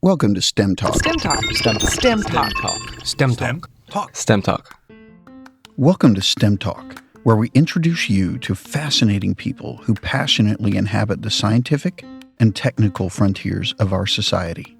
Welcome to STEM Talk. STEM Talk. STEM Talk. STEM Talk. STEM Talk. STEM Talk. Welcome to STEM Talk, where we introduce you to fascinating people who passionately inhabit the scientific and technical frontiers of our society.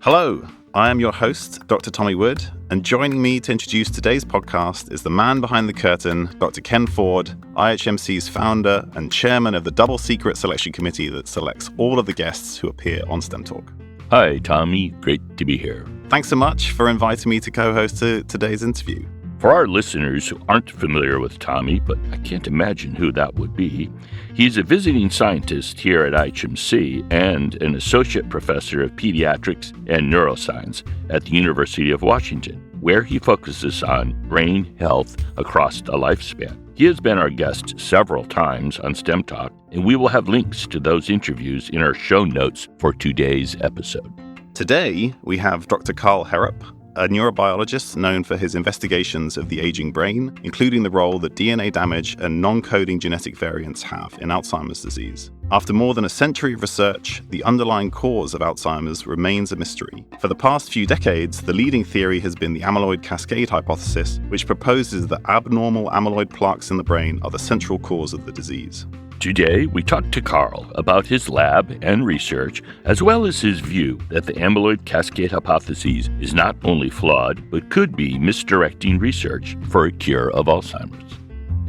Hello, I am your host, Dr. Tommy Wood, and joining me to introduce today's podcast is the man behind the curtain, Dr. Ken Ford, IHMC's founder and chairman of the double secret selection committee that selects all of the guests who appear on STEM Talk. Hi, Tommy. Great to be here. Thanks so much for inviting me to co-host today's interview. For our listeners who aren't familiar with Tommy, but I can't imagine who that would be, he's a visiting scientist here at IHMC and an associate professor of pediatrics and neuroscience at the University of Washington, where he focuses on brain health across a lifespan. He has been our guest several times on STEM Talk, and we will have links to those interviews in our show notes for today's episode. Today, we have Dr. Karl Herrup, a neurobiologist known for his investigations of the aging brain, including the role that DNA damage and non-coding genetic variants have in Alzheimer's disease. After more than a century of research, the underlying cause of Alzheimer's remains a mystery. For the past few decades, the leading theory has been the amyloid cascade hypothesis, which proposes that abnormal amyloid plaques in the brain are the central cause of the disease. Today, we talked to Karl about his lab and research, as well as his view that the amyloid cascade hypothesis is not only flawed, but could be misdirecting research for a cure of Alzheimer's.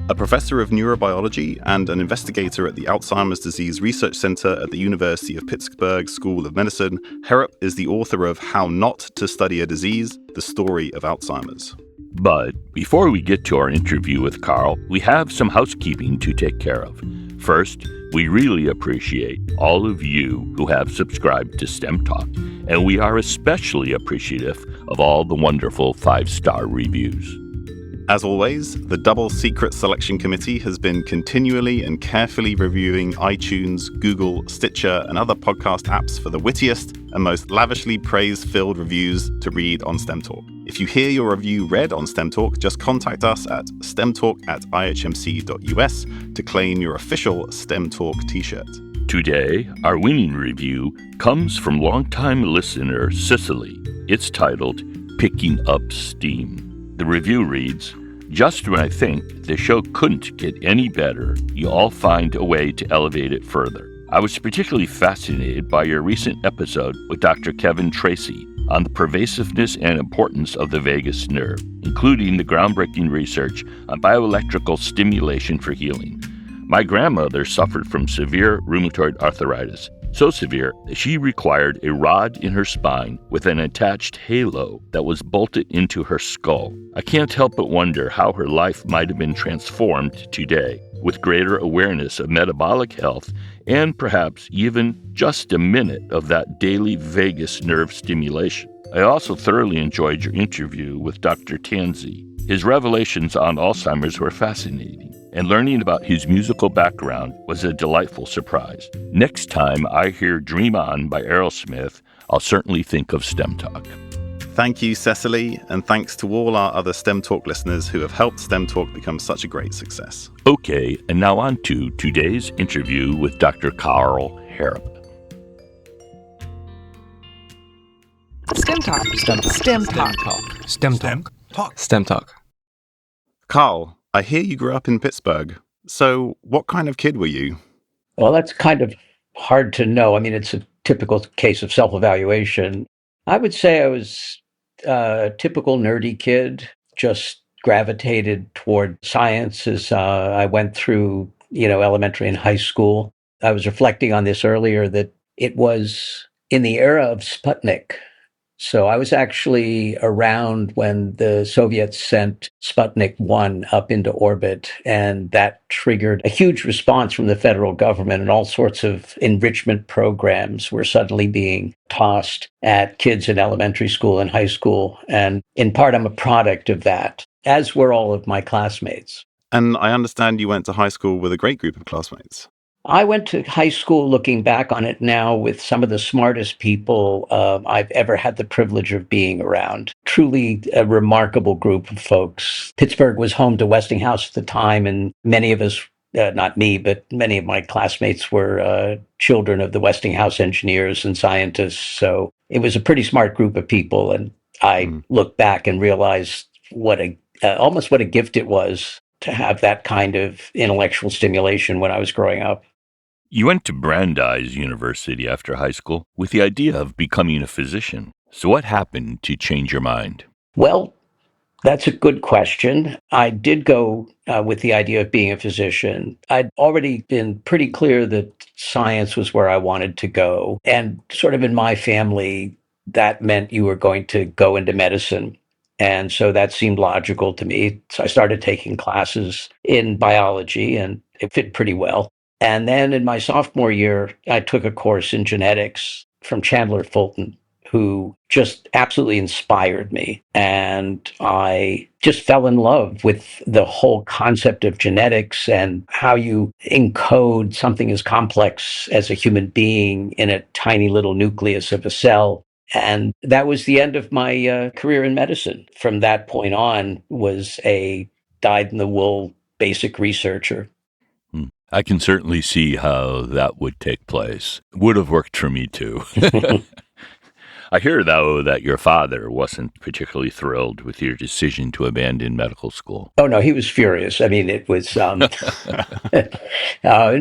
A professor of neurobiology and an investigator at the Alzheimer's Disease Research Center at the University of Pittsburgh School of Medicine, Herrup is the author of How Not to Study a Disease, The Story of Alzheimer's. But before we get to our interview with Karl, we have some housekeeping to take care of. First, we really appreciate all of you who have subscribed to STEM Talk, and we are especially appreciative of all the wonderful 5-star reviews. As always, the Double Secret Selection Committee has been continually and carefully reviewing iTunes, Google, Stitcher, and other podcast apps for the wittiest and most lavishly praise-filled reviews to read on STEM Talk. If you hear your review read on STEM Talk, just contact us at stemtalk@ihmc.us to claim your official STEM Talk t-shirt. Today, our winning review comes from longtime listener Cicely. It's titled, Picking Up Steam. The review reads, "Just when I think the show couldn't get any better, you all find a way to elevate it further. I was particularly fascinated by your recent episode with Dr. Kevin Tracy on the pervasiveness and importance of the vagus nerve, including the groundbreaking research on bioelectrical stimulation for healing. My grandmother suffered from severe rheumatoid arthritis, so severe that she required a rod in her spine with an attached halo that was bolted into her skull. I can't help but wonder how her life might have been transformed today, with greater awareness of metabolic health and perhaps even just a minute of that daily vagus nerve stimulation. I also thoroughly enjoyed your interview with Dr. Tanzi. His revelations on Alzheimer's were fascinating, and learning about his musical background was a delightful surprise. Next time I hear Dream On by Aerosmith, I'll certainly think of STEM Talk." Thank you, Cecily, and thanks to all our other STEM Talk listeners who have helped STEM Talk become such a great success. Okay, and now on to today's interview with Dr. Karl Herrup. STEM Talk. STEM Talk. STEM Talk. STEM Talk. Karl, I hear you grew up in Pittsburgh. So what kind of kid were you? Well, that's kind of hard to know. I mean, it's a typical case of self-evaluation. I would say I was a typical nerdy kid, just gravitated toward science as I went through, elementary and high school. I was reflecting on this earlier that it was in the era of Sputnik. So I was actually around when the Soviets sent Sputnik 1 up into orbit, and that triggered a huge response from the federal government, and all sorts of enrichment programs were suddenly being tossed at kids in elementary school and high school. And in part, I'm a product of that, as were all of my classmates. And I understand you went to high school with a great group of classmates. I went to high school, looking back on it now, with some of the smartest people I've ever had the privilege of being around. Truly a remarkable group of folks. Pittsburgh was home to Westinghouse at the time, and many of us, not me, but many of my classmates were children of the Westinghouse engineers and scientists. So it was a pretty smart group of people. And I look back and realize almost what a gift it was to have that kind of intellectual stimulation when I was growing up. You went to Brandeis University after high school with the idea of becoming a physician. So what happened to change your mind? Well, that's a good question. I did go with the idea of being a physician. I'd already been pretty clear that science was where I wanted to go. And sort of in my family, that meant you were going to go into medicine. And so that seemed logical to me. So I started taking classes in biology, and it fit pretty well. And then in my sophomore year, I took a course in genetics from Chandler Fulton, who just absolutely inspired me. And I just fell in love with the whole concept of genetics and how you encode something as complex as a human being in a tiny little nucleus of a cell. And that was the end of my career in medicine. From that point on, was a dyed-in-the-wool basic researcher. I can certainly see how that would take place. Would have worked for me too. I hear, though, that your father wasn't particularly thrilled with your decision to abandon medical school. Oh, no, he was furious. I mean, it was, in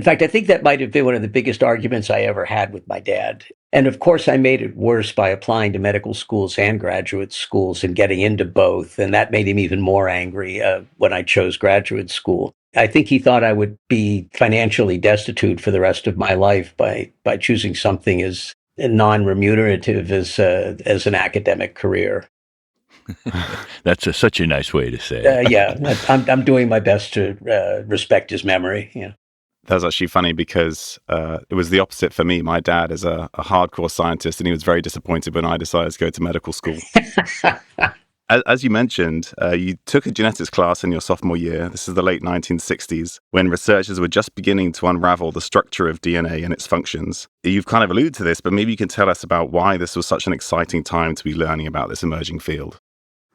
fact, I think that might have been one of the biggest arguments I ever had with my dad. And of course, I made it worse by applying to medical schools and graduate schools and getting into both. And that made him even more angry when I chose graduate school. I think he thought I would be financially destitute for the rest of my life by choosing something as non-remunerative as an academic career. That's such a nice way to say it. Yeah, I'm doing my best to respect his memory. Yeah. That was actually funny because it was the opposite for me. My dad is a hardcore scientist, and he was very disappointed when I decided to go to medical school. As you mentioned, you took a genetics class in your sophomore year. This is the late 1960s, when researchers were just beginning to unravel the structure of DNA and its functions. You've kind of alluded to this, but maybe you can tell us about why this was such an exciting time to be learning about this emerging field.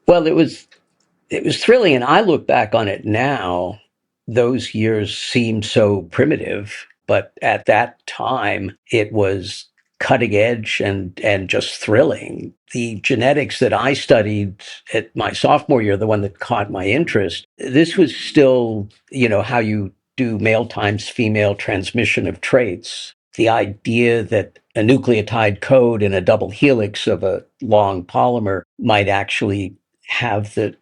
Well, it was thrilling, and I look back on it now. Those years seem so primitive, but at that time, it was cutting edge and just thrilling. The genetics that I studied at my sophomore year, the one that caught my interest, this was still, how you do male times female transmission of traits. The idea that a nucleotide code in a double helix of a long polymer might actually have the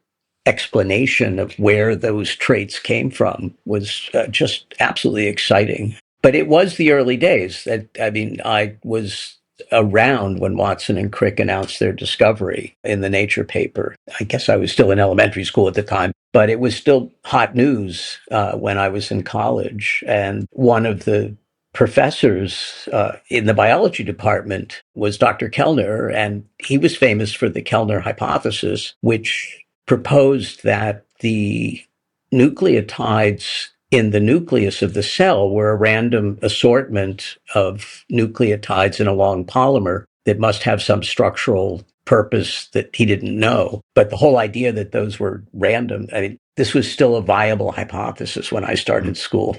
explanation of where those traits came from was just absolutely exciting. But it was the early days. I was around when Watson and Crick announced their discovery in the Nature paper. I guess I was still in elementary school at the time, but it was still hot news when I was in college. And one of the professors in the biology department was Dr. Kellner, and he was famous for the Kellner hypothesis, which proposed that the nucleotides in the nucleus of the cell were a random assortment of nucleotides in a long polymer that must have some structural purpose that he didn't know. But the whole idea that those were random, this was still a viable hypothesis when I started school.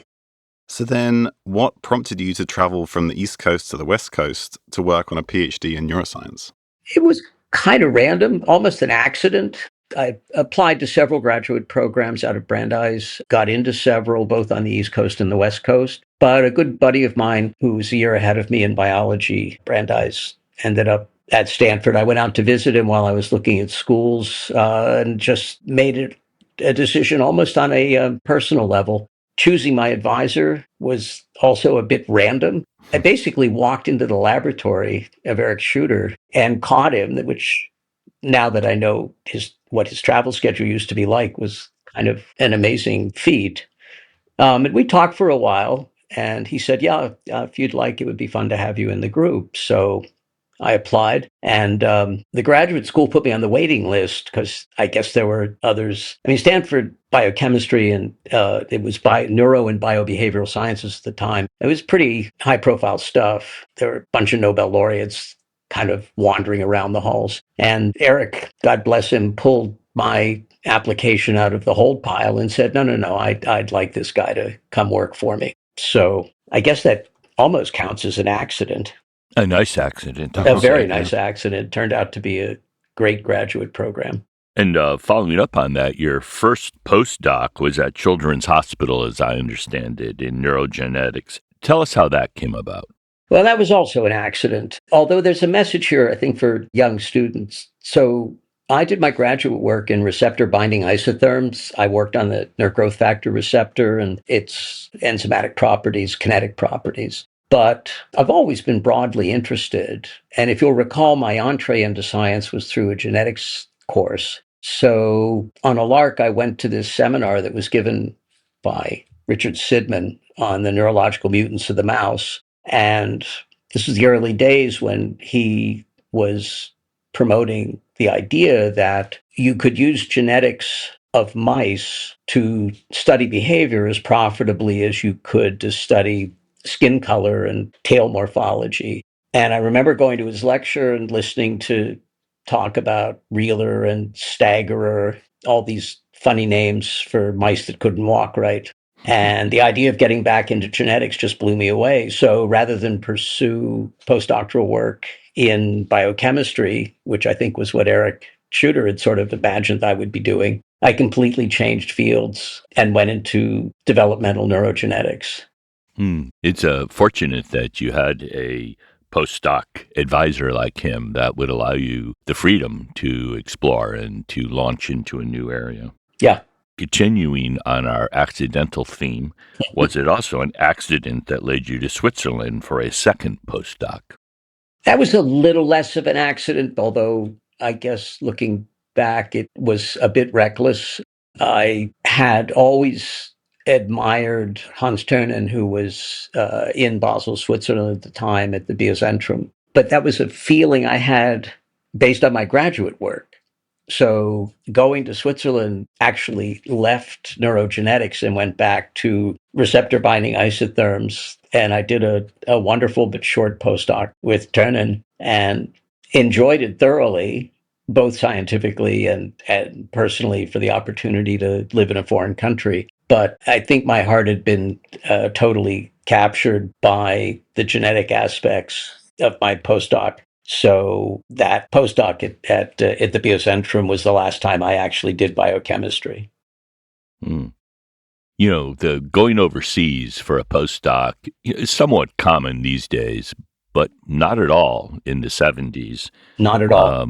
So then what prompted you to travel from the East Coast to the West Coast to work on a PhD in neuroscience? It was kind of random, almost an accident. I applied to several graduate programs out of Brandeis, got into several, both on the East Coast and the West Coast. But a good buddy of mine who was a year ahead of me in biology, Brandeis, ended up at Stanford. I went out to visit him while I was looking at schools and just made it a decision almost on a personal level. Choosing my advisor was also a bit random. I basically walked into the laboratory of Eric Schroeder and caught him, which now that I know what his travel schedule used to be like was kind of an amazing feat. And we talked for a while, and he said, if you'd like, it would be fun to have you in the group. So I applied, and the graduate school put me on the waiting list because I guess there were others. Stanford biochemistry, and it was neuro and biobehavioral sciences at the time. It was pretty high-profile stuff. There were a bunch of Nobel laureates kind of wandering around the halls. And Eric, God bless him, pulled my application out of the hold pile and said, no, I'd like this guy to come work for me. So I guess that almost counts as an accident. A nice accident. A very nice accident. Turned out to be a great graduate program. And following up on that, your first postdoc was at Children's Hospital, as I understand it, in neurogenetics. Tell us how that came about. Well, that was also an accident, although there's a message here, I think, for young students. So I did my graduate work in receptor binding isotherms. I worked on the nerve growth factor receptor and its enzymatic properties, kinetic properties. But I've always been broadly interested. And if you'll recall, my entree into science was through a genetics course. So on a lark, I went to this seminar that was given by Richard Sidman on the neurological mutants of the mouse. And this was the early days when he was promoting the idea that you could use genetics of mice to study behavior as profitably as you could to study skin color and tail morphology. And I remember going to his lecture and listening to talk about reeler and staggerer, all these funny names for mice that couldn't walk right. And the idea of getting back into genetics just blew me away. So rather than pursue postdoctoral work in biochemistry, which I think was what Eric Shooter had sort of imagined I would be doing, I completely changed fields and went into developmental neurogenetics. It's fortunate that you had a postdoc advisor like him that would allow you the freedom to explore and to launch into a new area. Yeah. Continuing on our accidental theme, was it also an accident that led you to Switzerland for a second postdoc? That was a little less of an accident, although I guess looking back, it was a bit reckless. I had always admired Hans Thurnen, who was in Basel, Switzerland at the time at the Biozentrum. But that was a feeling I had based on my graduate work. So going to Switzerland actually left neurogenetics and went back to receptor binding isotherms. And I did a wonderful but short postdoc with Thurnen and enjoyed it thoroughly, both scientifically and personally, for the opportunity to live in a foreign country. But I think my heart had been totally captured by the genetic aspects of my postdoc. So that postdoc at the Biozentrum was the last time I actually did biochemistry. You know, the going overseas for a postdoc is somewhat common these days, but not at all in the 70s. Not at all.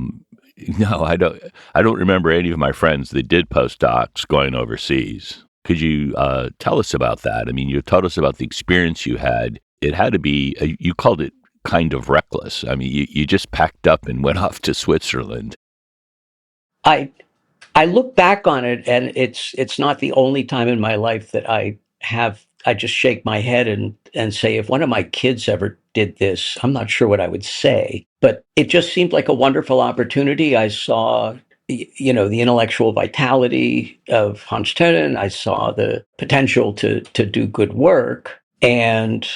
No, I don't remember any of my friends that did postdocs going overseas. Could you tell us about that? I mean, you told us about the experience you had. It had to be, you called it kind of reckless. I mean, you just packed up and went off to Switzerland. I look back on it, and it's not the only time in my life that I just shake my head and say, if one of my kids ever did this, I'm not sure what I would say. But it just seemed like a wonderful opportunity. I saw, you know, the intellectual vitality of Hans Thurnen. I saw the potential to do good work, and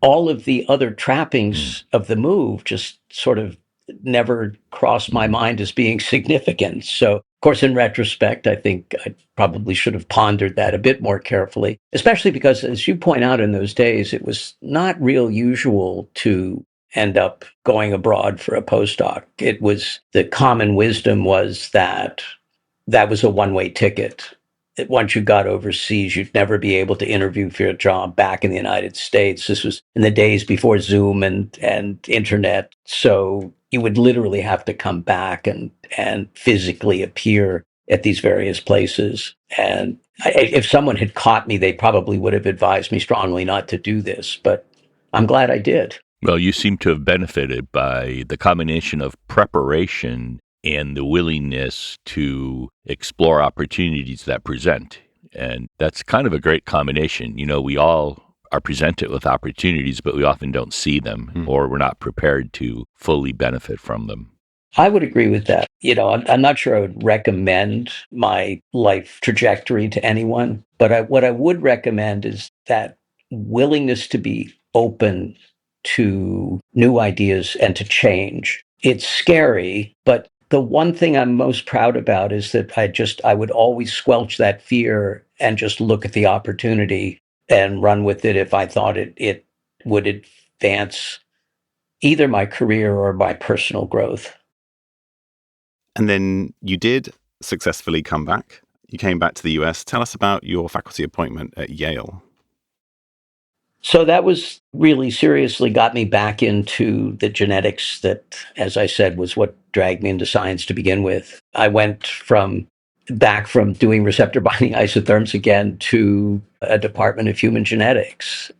all of the other trappings of the move just sort of never crossed my mind as being significant. So, of course, in retrospect, I think I probably should have pondered that a bit more carefully, especially because, as you point out, in those days, it was not real usual to end up going abroad for a postdoc. It was, the common wisdom was that that was a one-way ticket. That once you got overseas, you'd never be able to interview for a job back in the United States. This was in the days before Zoom and internet. So you would literally have to come back and physically appear at these various places. And if someone had caught me, they probably would have advised me strongly not to do this. But I'm glad I did. Well, you seem to have benefited by the combination of preparation and the willingness to explore opportunities that present. And that's kind of a great combination. You know, we all are presented with opportunities, but we often don't see them or we're not prepared to fully benefit from them. I would agree with that. You know, I'm not sure I would recommend my life trajectory to anyone, but what I would recommend is that willingness to be open to new ideas and to change. It's scary, but the one thing I'm most proud about is that I would always squelch that fear and just look at the opportunity and run with it if I thought it would advance either my career or my personal growth. And then you did successfully come back. You came back to the US. Tell us about your faculty appointment at Yale. So that was really seriously got me back into the genetics that, as I said, was what dragged me into science to begin with. I went back from doing receptor binding isotherms again to a department of human genetics.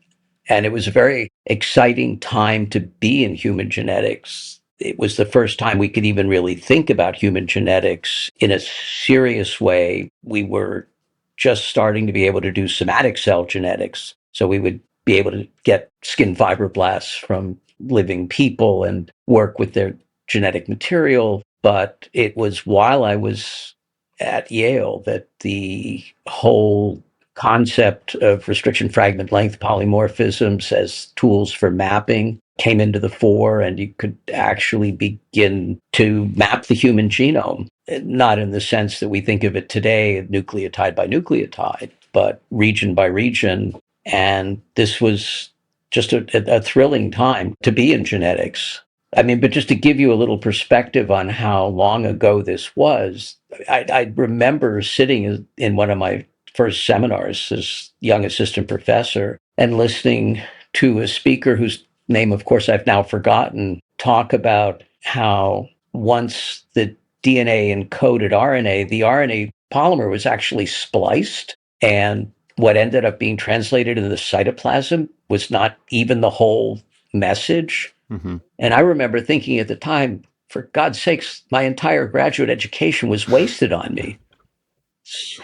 And it was a very exciting time to be in human genetics. It was the first time we could even really think about human genetics in a serious way. We were just starting to be able to do somatic cell genetics. So we would be able to get skin fibroblasts from living people and work with their genetic material. But it was while I was at Yale that the whole concept of restriction fragment length polymorphisms as tools for mapping came into the fore, and you could actually begin to map the human genome, not in the sense that we think of it today, nucleotide by nucleotide, but region by region. And this was just a thrilling time to be in genetics. I mean, but just to give you a little perspective on how long ago this was, I remember sitting in one of my first seminars as young assistant professor and listening to a speaker whose name, of course, I've now forgotten, talk about how once the DNA encoded RNA, the RNA polymer was actually spliced, and what ended up being translated into the cytoplasm was not even the whole message. Mm-hmm. And I remember thinking at the time, for God's sakes, my entire graduate education was wasted on me.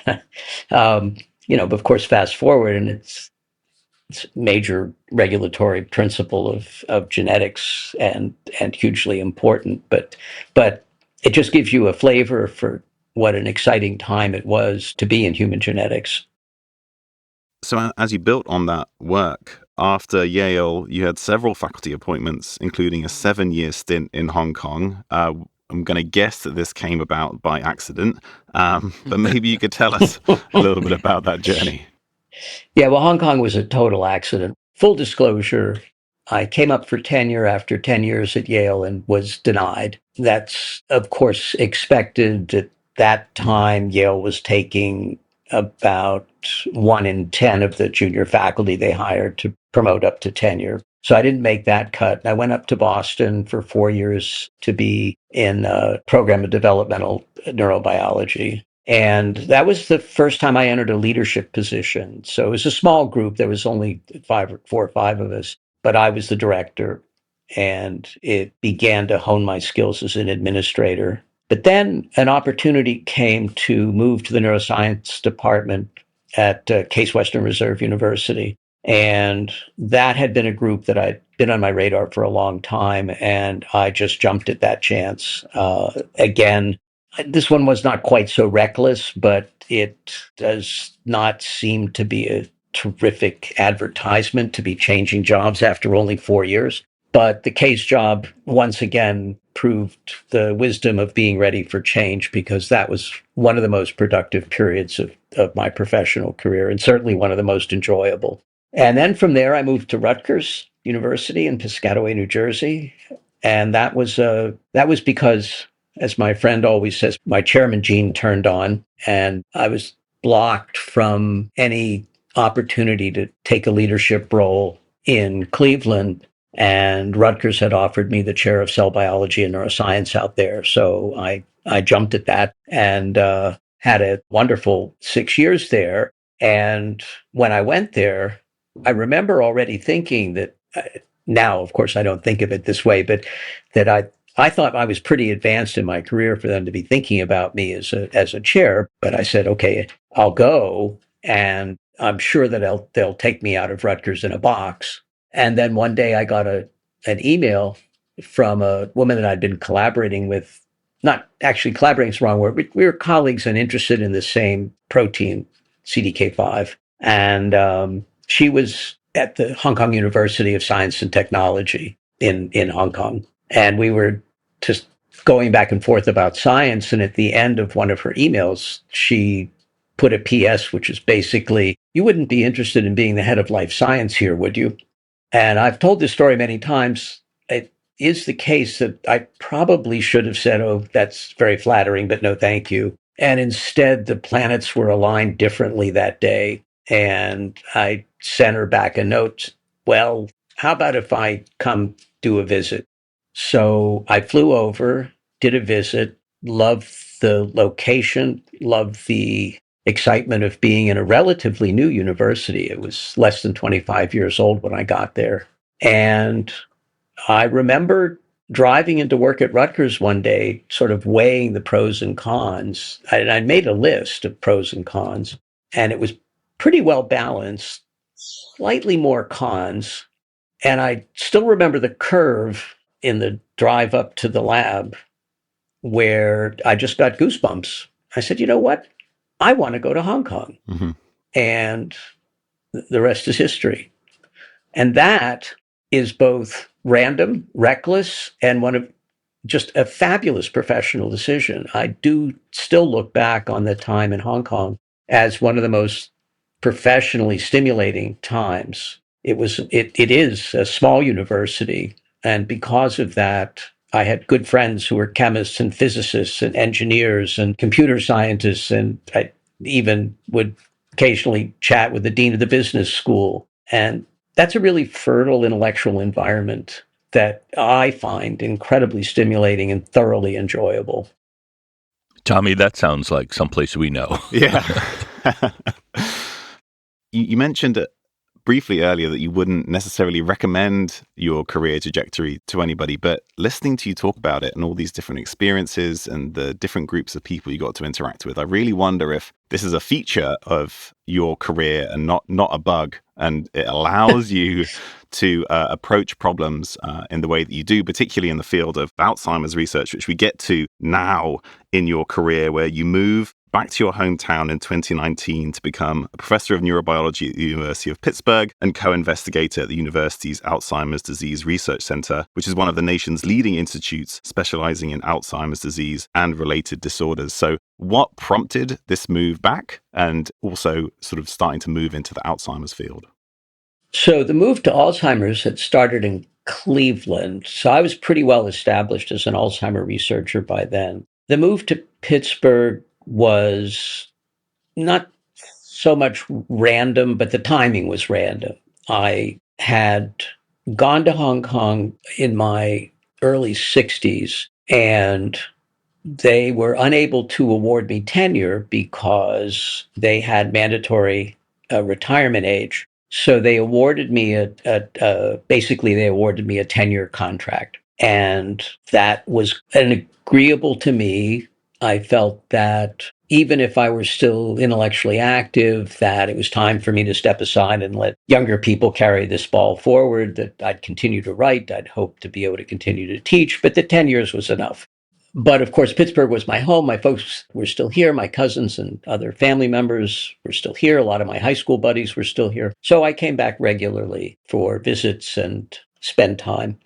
But of course, fast forward, and it's major regulatory principle of genetics and hugely important. But it just gives you a flavor for what an exciting time it was to be in human genetics. So as you built on that work, after Yale, you had several faculty appointments, including a 7-year stint in Hong Kong. I'm going to guess that this came about by accident, but maybe you could tell us a little bit about that journey. Yeah, well, Hong Kong was a total accident. Full disclosure, I came up for tenure after 10 years at Yale and was denied. That's, of course, expected. At that time, Yale was taking about 1 in 10 of the junior faculty they hired to promote up to tenure. So I didn't make that cut. I went up to Boston for 4 years to be in a program of developmental neurobiology. And that was the first time I entered a leadership position. So it was a small group. There was only 4 or 5 of us, but I was the director. And it began to hone my skills as an administrator. But then an opportunity came to move to the neuroscience department at Case Western Reserve University. And that had been a group that I'd been on my radar for a long time. And I just jumped at that chance. Again, this one was not quite so reckless, but it does not seem to be a terrific advertisement to be changing jobs after only 4 years. But the Case job, once again, proved the wisdom of being ready for change, because that was one of the most productive periods of my professional career, and certainly one of the most enjoyable. And then from there, I moved to Rutgers University in Piscataway, New Jersey. And that was because, as my friend always says, my chairman gene turned on, and I was blocked from any opportunity to take a leadership role in Cleveland. And Rutgers had offered me the chair of cell biology and neuroscience out there. So I jumped at that and had a wonderful 6 years there. And when I went there, I remember already thinking that now, of course, I don't think of it this way, but that I thought I was pretty advanced in my career for them to be thinking about me as a chair. But I said, okay, I'll go, and I'm sure that they'll take me out of Rutgers in a box. And then one day I got an email from a woman that I'd been collaborating with. Not actually collaborating is the wrong word. We were colleagues and interested in the same protein, CDK5. And she was at the Hong Kong University of Science and Technology in Hong Kong. And we were just going back and forth about science. And at the end of one of her emails, she put a PS, which is basically, you wouldn't be interested in being the head of life science here, would you? And I've told this story many times. is the case that I probably should have said, oh, that's very flattering, but no, thank you. And instead, the planets were aligned differently that day. And I sent her back a note. Well, how about if I come do a visit? So I flew over, did a visit, loved the location, loved the excitement of being in a relatively new university. It was less than 25 years old when I got there. And I remember driving into work at Rutgers one day, sort of weighing the pros and cons. I made a list of pros and cons, and it was pretty well balanced, slightly more cons. And I still remember the curve in the drive up to the lab where I just got goosebumps. I said, you know what? I want to go to Hong Kong. Mm-hmm. And the rest is history. And that is both random, reckless, and one of just a fabulous professional decision. I do still look back on the time in Hong Kong as one of the most professionally stimulating times. It is a small university. And because of that, I had good friends who were chemists and physicists and engineers and computer scientists. And I even would occasionally chat with the dean of the business school. And that's a really fertile intellectual environment that I find incredibly stimulating and thoroughly enjoyable. Tommy, that sounds like someplace we know. Yeah. You mentioned briefly earlier that you wouldn't necessarily recommend your career trajectory to anybody, but listening to you talk about it and all these different experiences and the different groups of people you got to interact with, I really wonder if this is a feature of your career and not a bug, and it allows you to approach problems in the way that you do, particularly in the field of Alzheimer's research, which we get to now in your career, where you move back to your hometown in 2019 to become a professor of neurobiology at the University of Pittsburgh and co-investigator at the university's Alzheimer's Disease Research Center, which is one of the nation's leading institutes specializing in Alzheimer's disease and related disorders. So what prompted this move back, and also sort of starting to move into the Alzheimer's field? So the move to Alzheimer's had started in Cleveland. So I was pretty well established as an Alzheimer researcher by then. The move to Pittsburgh was not so much random, but the timing was random. I had gone to Hong Kong in my early 60s, and they were unable to award me tenure because they had mandatory retirement age. So they awarded me basically they awarded me a 10-year contract. And that was agreeable to me. I felt that even if I were still intellectually active, that it was time for me to step aside and let younger people carry this ball forward, that I'd continue to write, I'd hope to be able to continue to teach, but the 10 years was enough. But of course, Pittsburgh was my home. My folks were still here. My cousins and other family members were still here. A lot of my high school buddies were still here. So I came back regularly for visits and spend time.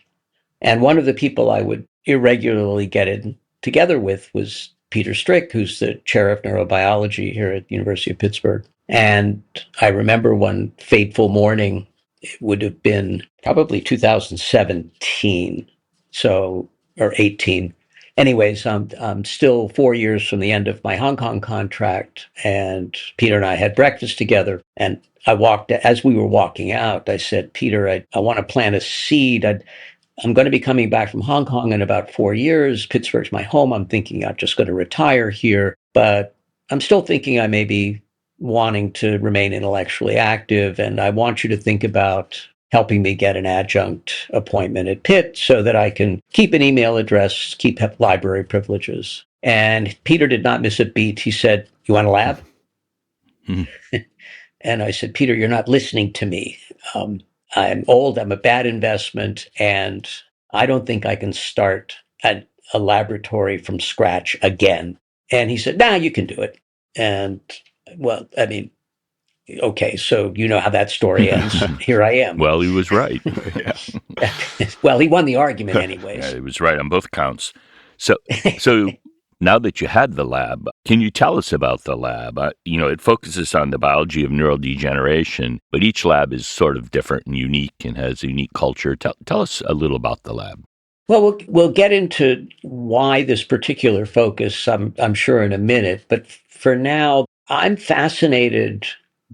And one of the people I would irregularly get in together with was Peter Strick, who's the chair of neurobiology here at the University of Pittsburgh. And I remember one fateful morning, it would have been probably 2017, or 18. Anyways, I'm still 4 years from the end of my Hong Kong contract, and Peter and I had breakfast together. And as we were walking out, I said, Peter, I want to plant a seed. I'm going to be coming back from Hong Kong in about 4 years. Pittsburgh's my home. I'm thinking I'm just going to retire here, but I'm still thinking I may be wanting to remain intellectually active. And I want you to think about helping me get an adjunct appointment at Pitt so that I can keep an email address, keep library privileges. And Peter did not miss a beat. He said, you want a lab? Mm-hmm. And I said, Peter, you're not listening to me. I'm old, I'm a bad investment, and I don't think I can start a laboratory from scratch again. And he said, you can do it. And well, I mean, okay, so you know how that story ends. Here I am. Well, he was right. Well, he won the argument anyways. Yeah, he was right on both counts. So now that you had the lab, can you tell us about the lab? It focuses on the biology of neurodegeneration, but each lab is sort of different and unique and has a unique culture. Tell us a little about the lab. Well, we'll get into why this particular focus, I'm sure, in a minute. But for now, I'm fascinated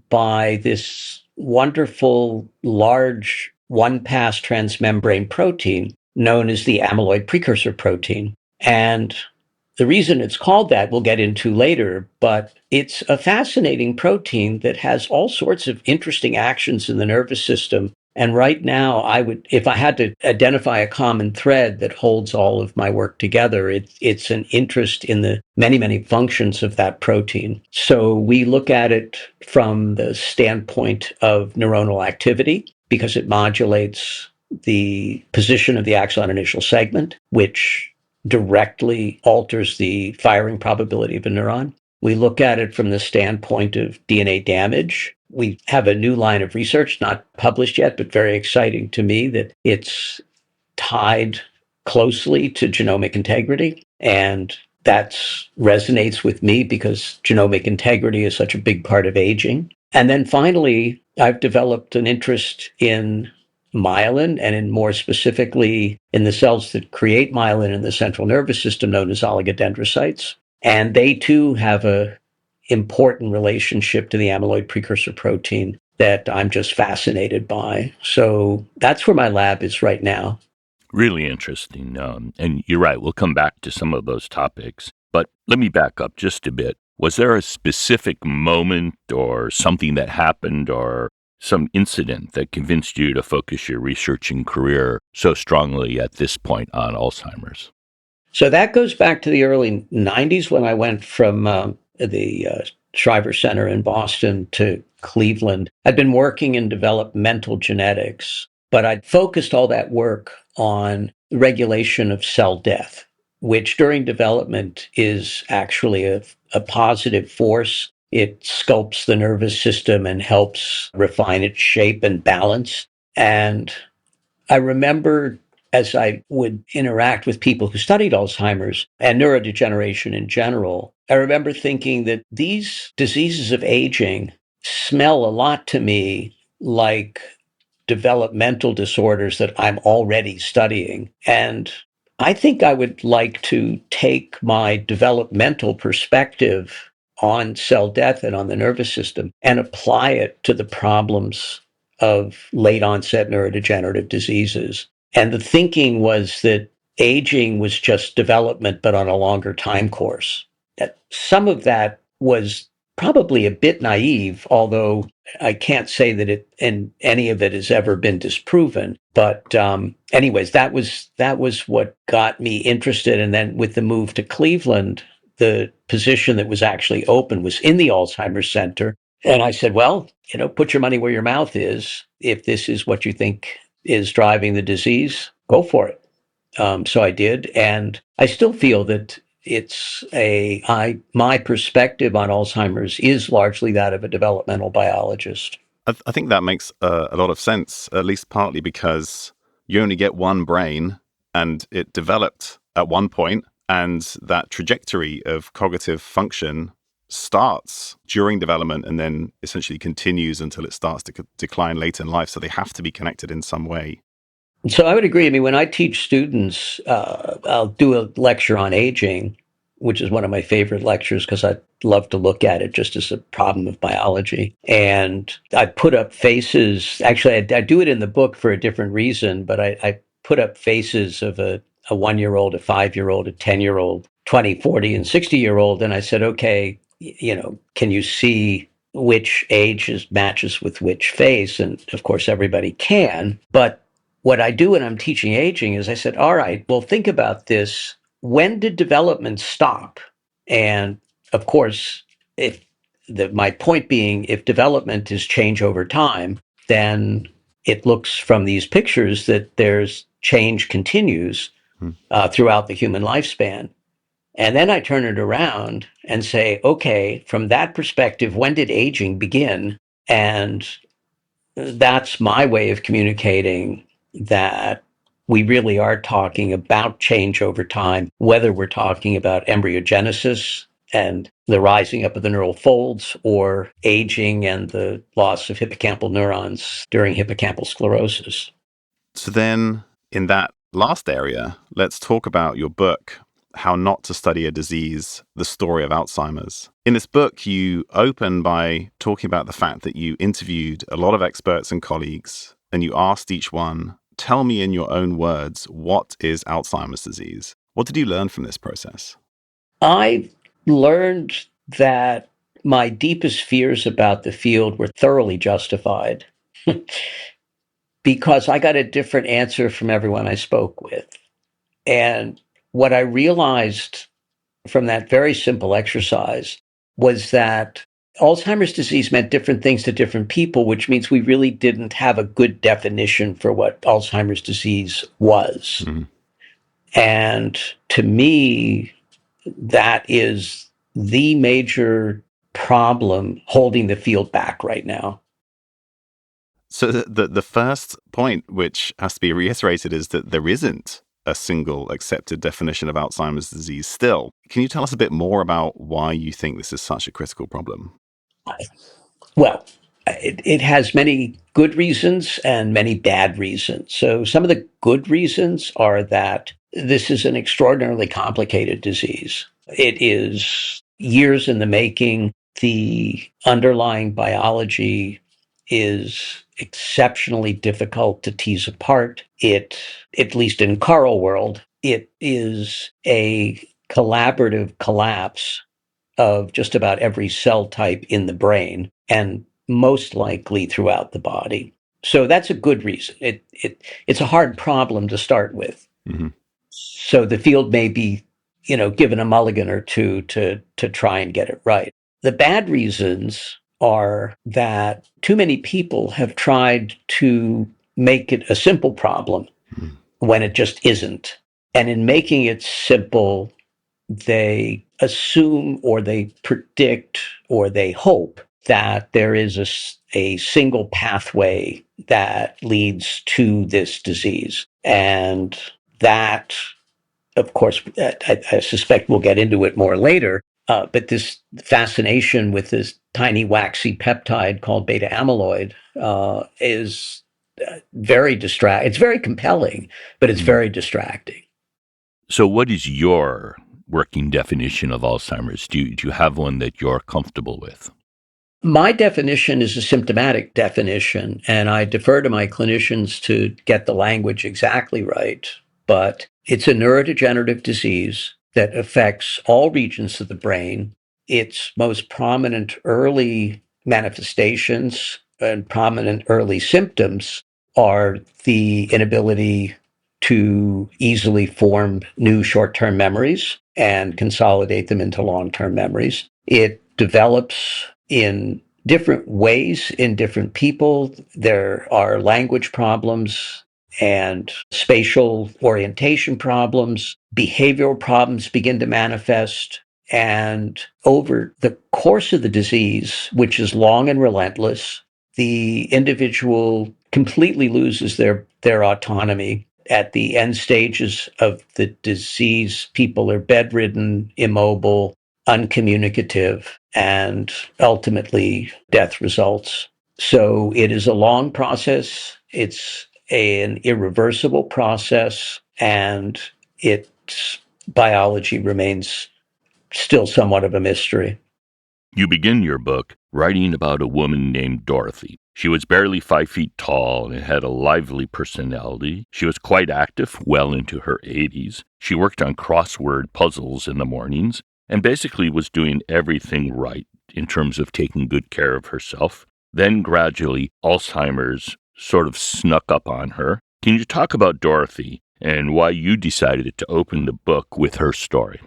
by this wonderful, large, one-pass transmembrane protein known as the amyloid precursor protein. And the reason it's called that we'll get into later, but it's a fascinating protein that has all sorts of interesting actions in the nervous system. And right now, if I had to identify a common thread that holds all of my work together, it's an interest in the many, many functions of that protein. So we look at it from the standpoint of neuronal activity because it modulates the position of the axon initial segment, which directly alters the firing probability of a neuron. We look at it from the standpoint of DNA damage. We have a new line of research, not published yet, but very exciting to me, that it's tied closely to genomic integrity. And that resonates with me because genomic integrity is such a big part of aging. And then finally, I've developed an interest in myelin, and in more specifically in the cells that create myelin in the central nervous system known as oligodendrocytes. And they too have a important relationship to the amyloid precursor protein that I'm just fascinated by. So that's where my lab is right now. Really interesting. And you're right, we'll come back to some of those topics. But let me back up just a bit. Was there a specific moment or something that happened or some incident that convinced you to focus your researching career so strongly at this point on Alzheimer's? So that goes back to the early 90s when I went from the Shriver Center in Boston to Cleveland. I'd been working in developmental genetics, but I'd focused all that work on regulation of cell death, which during development is actually a positive force. It sculpts the nervous system and helps refine its shape and balance. And I remember as I would interact with people who studied Alzheimer's and neurodegeneration in general, I remember thinking that these diseases of aging smell a lot to me like developmental disorders that I'm already studying. And I think I would like to take my developmental perspective on cell death and on the nervous system and apply it to the problems of late onset neurodegenerative diseases. And the thinking was that aging was just development, but on a longer time course. That some of that was probably a bit naive, although I can't say that any of it has ever been disproven. But anyways, that was what got me interested. And then with the move to Cleveland, the position that was actually open was in the Alzheimer's Center. And I said, well, put your money where your mouth is. If this is what you think is driving the disease, go for it. So I did. And I still feel that my perspective on Alzheimer's is largely that of a developmental biologist. I think that makes a lot of sense, at least partly because you only get one brain and it developed at one point, and that trajectory of cognitive function starts during development and then essentially continues until it starts to decline later in life. So they have to be connected in some way. So I would agree. I mean, when I teach students, I'll do a lecture on aging, which is one of my favorite lectures because I love to look at it just as a problem of biology. And I put up faces. Actually, I do it in the book for a different reason, but I put up faces of a 1-year-old, a 5-year-old, a 10-year-old, 20, 40, and 60-year-old. And I said, okay, can you see which age matches with which face? And of course, everybody can. But what I do when I'm teaching aging is I said, all right, well, think about this. When did development stop? And of course, my point being, if development is change over time, then it looks from these pictures that there's change continues throughout the human lifespan. And then I turn it around and say, okay, from that perspective, when did aging begin? And that's my way of communicating that we really are talking about change over time, whether we're talking about embryogenesis and the rising up of the neural folds or aging and the loss of hippocampal neurons during hippocampal sclerosis. So then in that last area, let's talk about your book, How Not to Study a Disease, The Story of Alzheimer's. In this book, you open by talking about the fact that you interviewed a lot of experts and colleagues, and you asked each one, tell me in your own words, what is Alzheimer's disease? What did you learn from this process? I learned that my deepest fears about the field were thoroughly justified because I got a different answer from everyone I spoke with. And what I realized from that very simple exercise was that Alzheimer's disease meant different things to different people, which means we really didn't have a good definition for what Alzheimer's disease was. Mm-hmm. And to me, that is the major problem holding the field back right now. So the first point, which has to be reiterated, is that there isn't a single accepted definition of Alzheimer's disease still. Can you tell us a bit more about why you think this is such a critical problem? Well, it has many good reasons and many bad reasons. So some of the good reasons are that this is an extraordinarily complicated disease. It is years in the making. The underlying biology is exceptionally difficult to tease apart. It, at least in Karl world, it is a collaborative collapse of just about every cell type in the brain and most likely throughout the body. So that's a good reason. It's a hard problem to start with. Mm-hmm. So the field may be, given a mulligan or two to try and get it right. The bad reasons are that too many people have tried to make it a simple problem when it just isn't. And in making it simple, they assume or they predict or they hope that there is a single pathway that leads to this disease. And that, of course, I suspect we'll get into it more later, but this fascination with this tiny waxy peptide called beta amyloid is very distracting. It's very compelling, but it's very distracting. So what is your working definition of Alzheimer's? Do you have one that you're comfortable with? My definition is a symptomatic definition, and I defer to my clinicians to get the language exactly right. But it's a neurodegenerative disease that affects all regions of the brain. Its most prominent early manifestations and prominent early symptoms are the inability to easily form new short-term memories and consolidate them into long-term memories. It develops in different ways in different people. There are language problems and spatial orientation problems. Behavioral problems begin to manifest. And over the course of the disease, which is long and relentless, the individual completely loses their autonomy. At the end stages of the disease, people are bedridden, immobile, uncommunicative, and ultimately death results. So it is a long process. It's an irreversible process, and its biology remains still somewhat of a mystery. You begin your book writing about a woman named Dorothy. She was barely 5 feet tall and had a lively personality. She was quite active well into her 80s. She worked on crossword puzzles in the mornings and basically was doing everything right in terms of taking good care of herself. Then gradually, Alzheimer's sort of snuck up on her. Can you talk about Dorothy and why you decided to open the book with her story?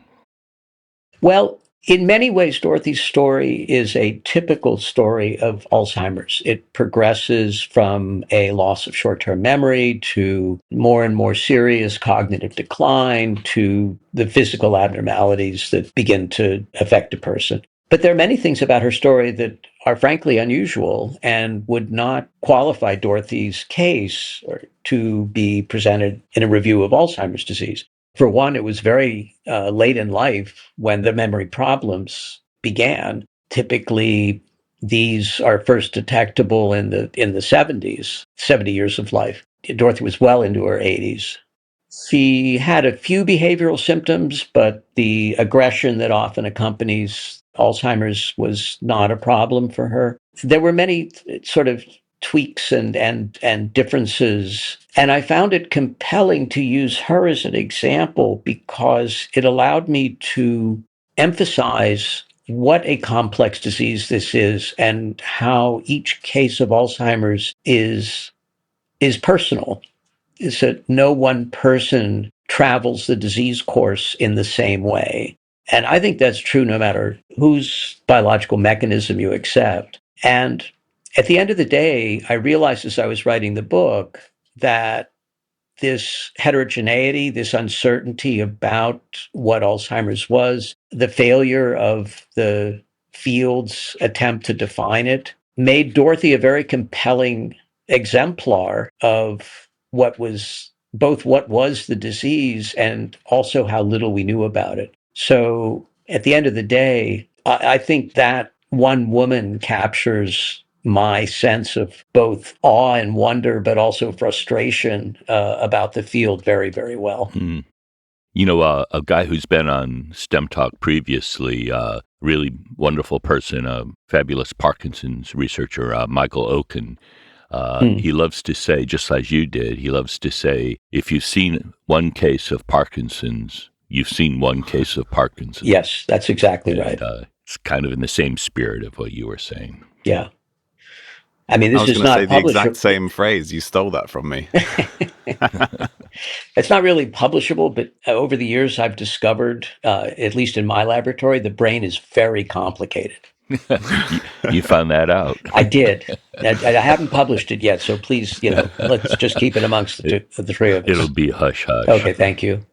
Well, in many ways, Dorothy's story is a typical story of Alzheimer's. It progresses from a loss of short-term memory to more and more serious cognitive decline to the physical abnormalities that begin to affect a person. But there are many things about her story that are frankly unusual and would not qualify Dorothy's case to be presented in a review of Alzheimer's disease. For one, it was very late in life when the memory problems began. Typically, these are first detectable in the 70s, 70 years of life. Dorothy was well into her 80s. She had a few behavioral symptoms, but the aggression that often accompanies Alzheimer's was not a problem for her. There were many sort of tweaks and differences. And I found it compelling to use her as an example because it allowed me to emphasize what a complex disease this is and how each case of Alzheimer's is personal. Is that no one person travels the disease course in the same way. And I think that's true no matter whose biological mechanism you accept. And at the end of the day, I realized as I was writing the book that this heterogeneity, this uncertainty about what Alzheimer's was, the failure of the field's attempt to define it, made Dorothy a very compelling exemplar of what was both what was the disease and also how little we knew about it. So at the end of the day, I think that one woman captures my sense of both awe and wonder, but also frustration about the field very, very well. You know, a guy who's been on STEM Talk previously, really wonderful person, a fabulous Parkinson's researcher, Michael Oken. He loves to say, just as you did, he loves to say, if you've seen one case of Parkinson's, you've seen one case of Parkinson's. Yes, that's exactly right. It's kind of in the same spirit of what you were saying. Yeah. I mean, this is not say the exact same phrase. You stole that from me. It's not really publishable, but over the years, I've discovered, at least in my laboratory, the brain is very complicated. You found that out. I did. I haven't published it yet, so please, let's just keep it amongst the three of us. It'll be hush-hush. Okay, thank you.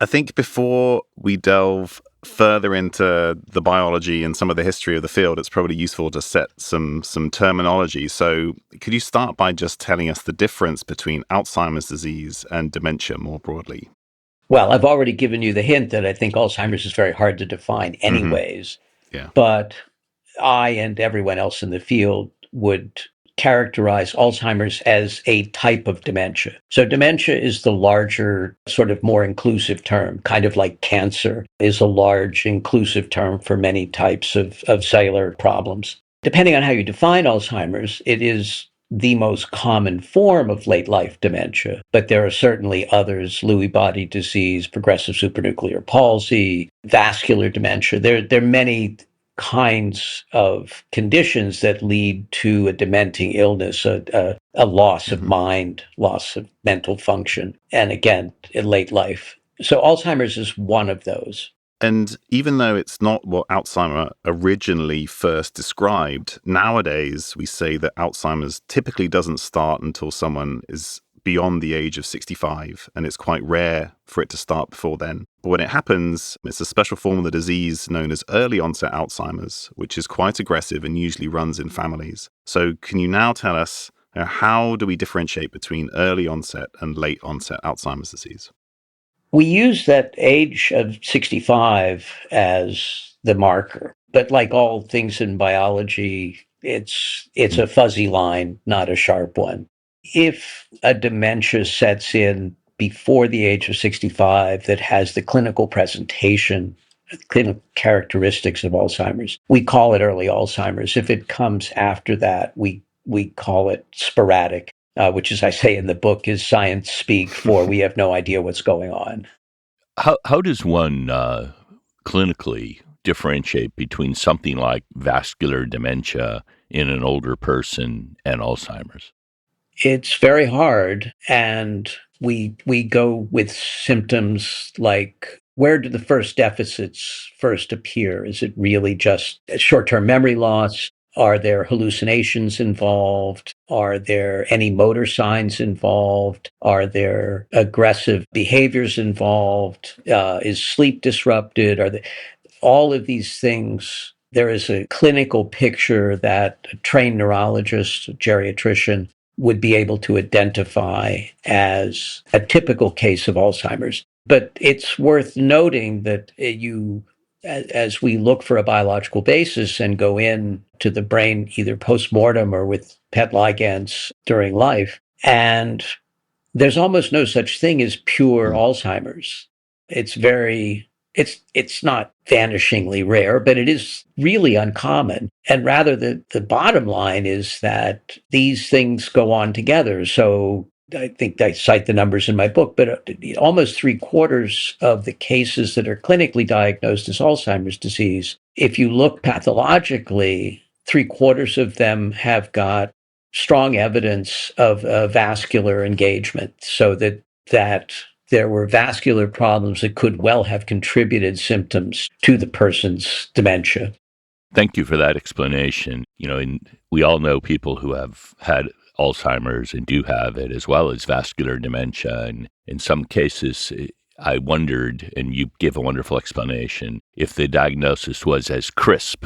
I think before we delve further into the biology and some of the history of the field, it's probably useful to set some terminology. So could you start by just telling us the difference between Alzheimer's disease and dementia more broadly? Well, I've already given you the hint that I think Alzheimer's is very hard to define anyways. Yeah. But I and everyone else in the field would characterize Alzheimer's as a type of dementia. So dementia is the larger, sort of more inclusive term, kind of like cancer is a large inclusive term for many types of cellular problems. Depending on how you define Alzheimer's, it is the most common form of late life dementia, but there are certainly others: Lewy body disease, progressive supranuclear palsy, vascular dementia. There are many kinds of conditions that lead to a dementing illness, a loss of mind, loss of mental function, and again, in late life. So Alzheimer's is one of those. And even though it's not what Alzheimer originally first described, nowadays we say that Alzheimer's typically doesn't start until someone is beyond the age of 65, and it's quite rare for it to start before then. But when it happens, it's a special form of the disease known as early onset Alzheimer's, which is quite aggressive and usually runs in families. So can you now tell us, how do we differentiate between early onset and late onset Alzheimer's disease? We use that age of 65 as the marker, but like all things in biology, it's a fuzzy line, not a sharp one. If a dementia sets in before the age of 65 that has the clinical presentation, clinical characteristics of Alzheimer's, we call it early Alzheimer's. If it comes after that, we call it sporadic, which, as I say in the book, is science speak for we have no idea what's going on. How does one clinically differentiate between something like vascular dementia in an older person and Alzheimer's? It's very hard, and we go with symptoms like, where do the first deficits first appear? Is it really just short-term memory loss? Are there hallucinations involved? Are there any motor signs involved? Are there aggressive behaviors involved? Is sleep disrupted? All of these things? There is a clinical picture that a trained neurologist, a geriatrician, would be able to identify as a typical case of Alzheimer's. But it's worth noting that as we look for a biological basis and go in to the brain, either post-mortem or with PET ligands during life, and there's almost no such thing as pure Alzheimer's. It's not vanishingly rare, but it is really uncommon. And rather, the bottom line is that these things go on together. So I think I cite the numbers in my book, but almost 3/4 of the cases that are clinically diagnosed as Alzheimer's disease, if you look pathologically, 3/4 of them have got strong evidence of vascular engagement, so that there were vascular problems that could well have contributed symptoms to the person's dementia. Thank you for that explanation. And we all know people who have had Alzheimer's and do have it, as well as vascular dementia. And in some cases, I wondered, and you give a wonderful explanation, if the diagnosis was as crisp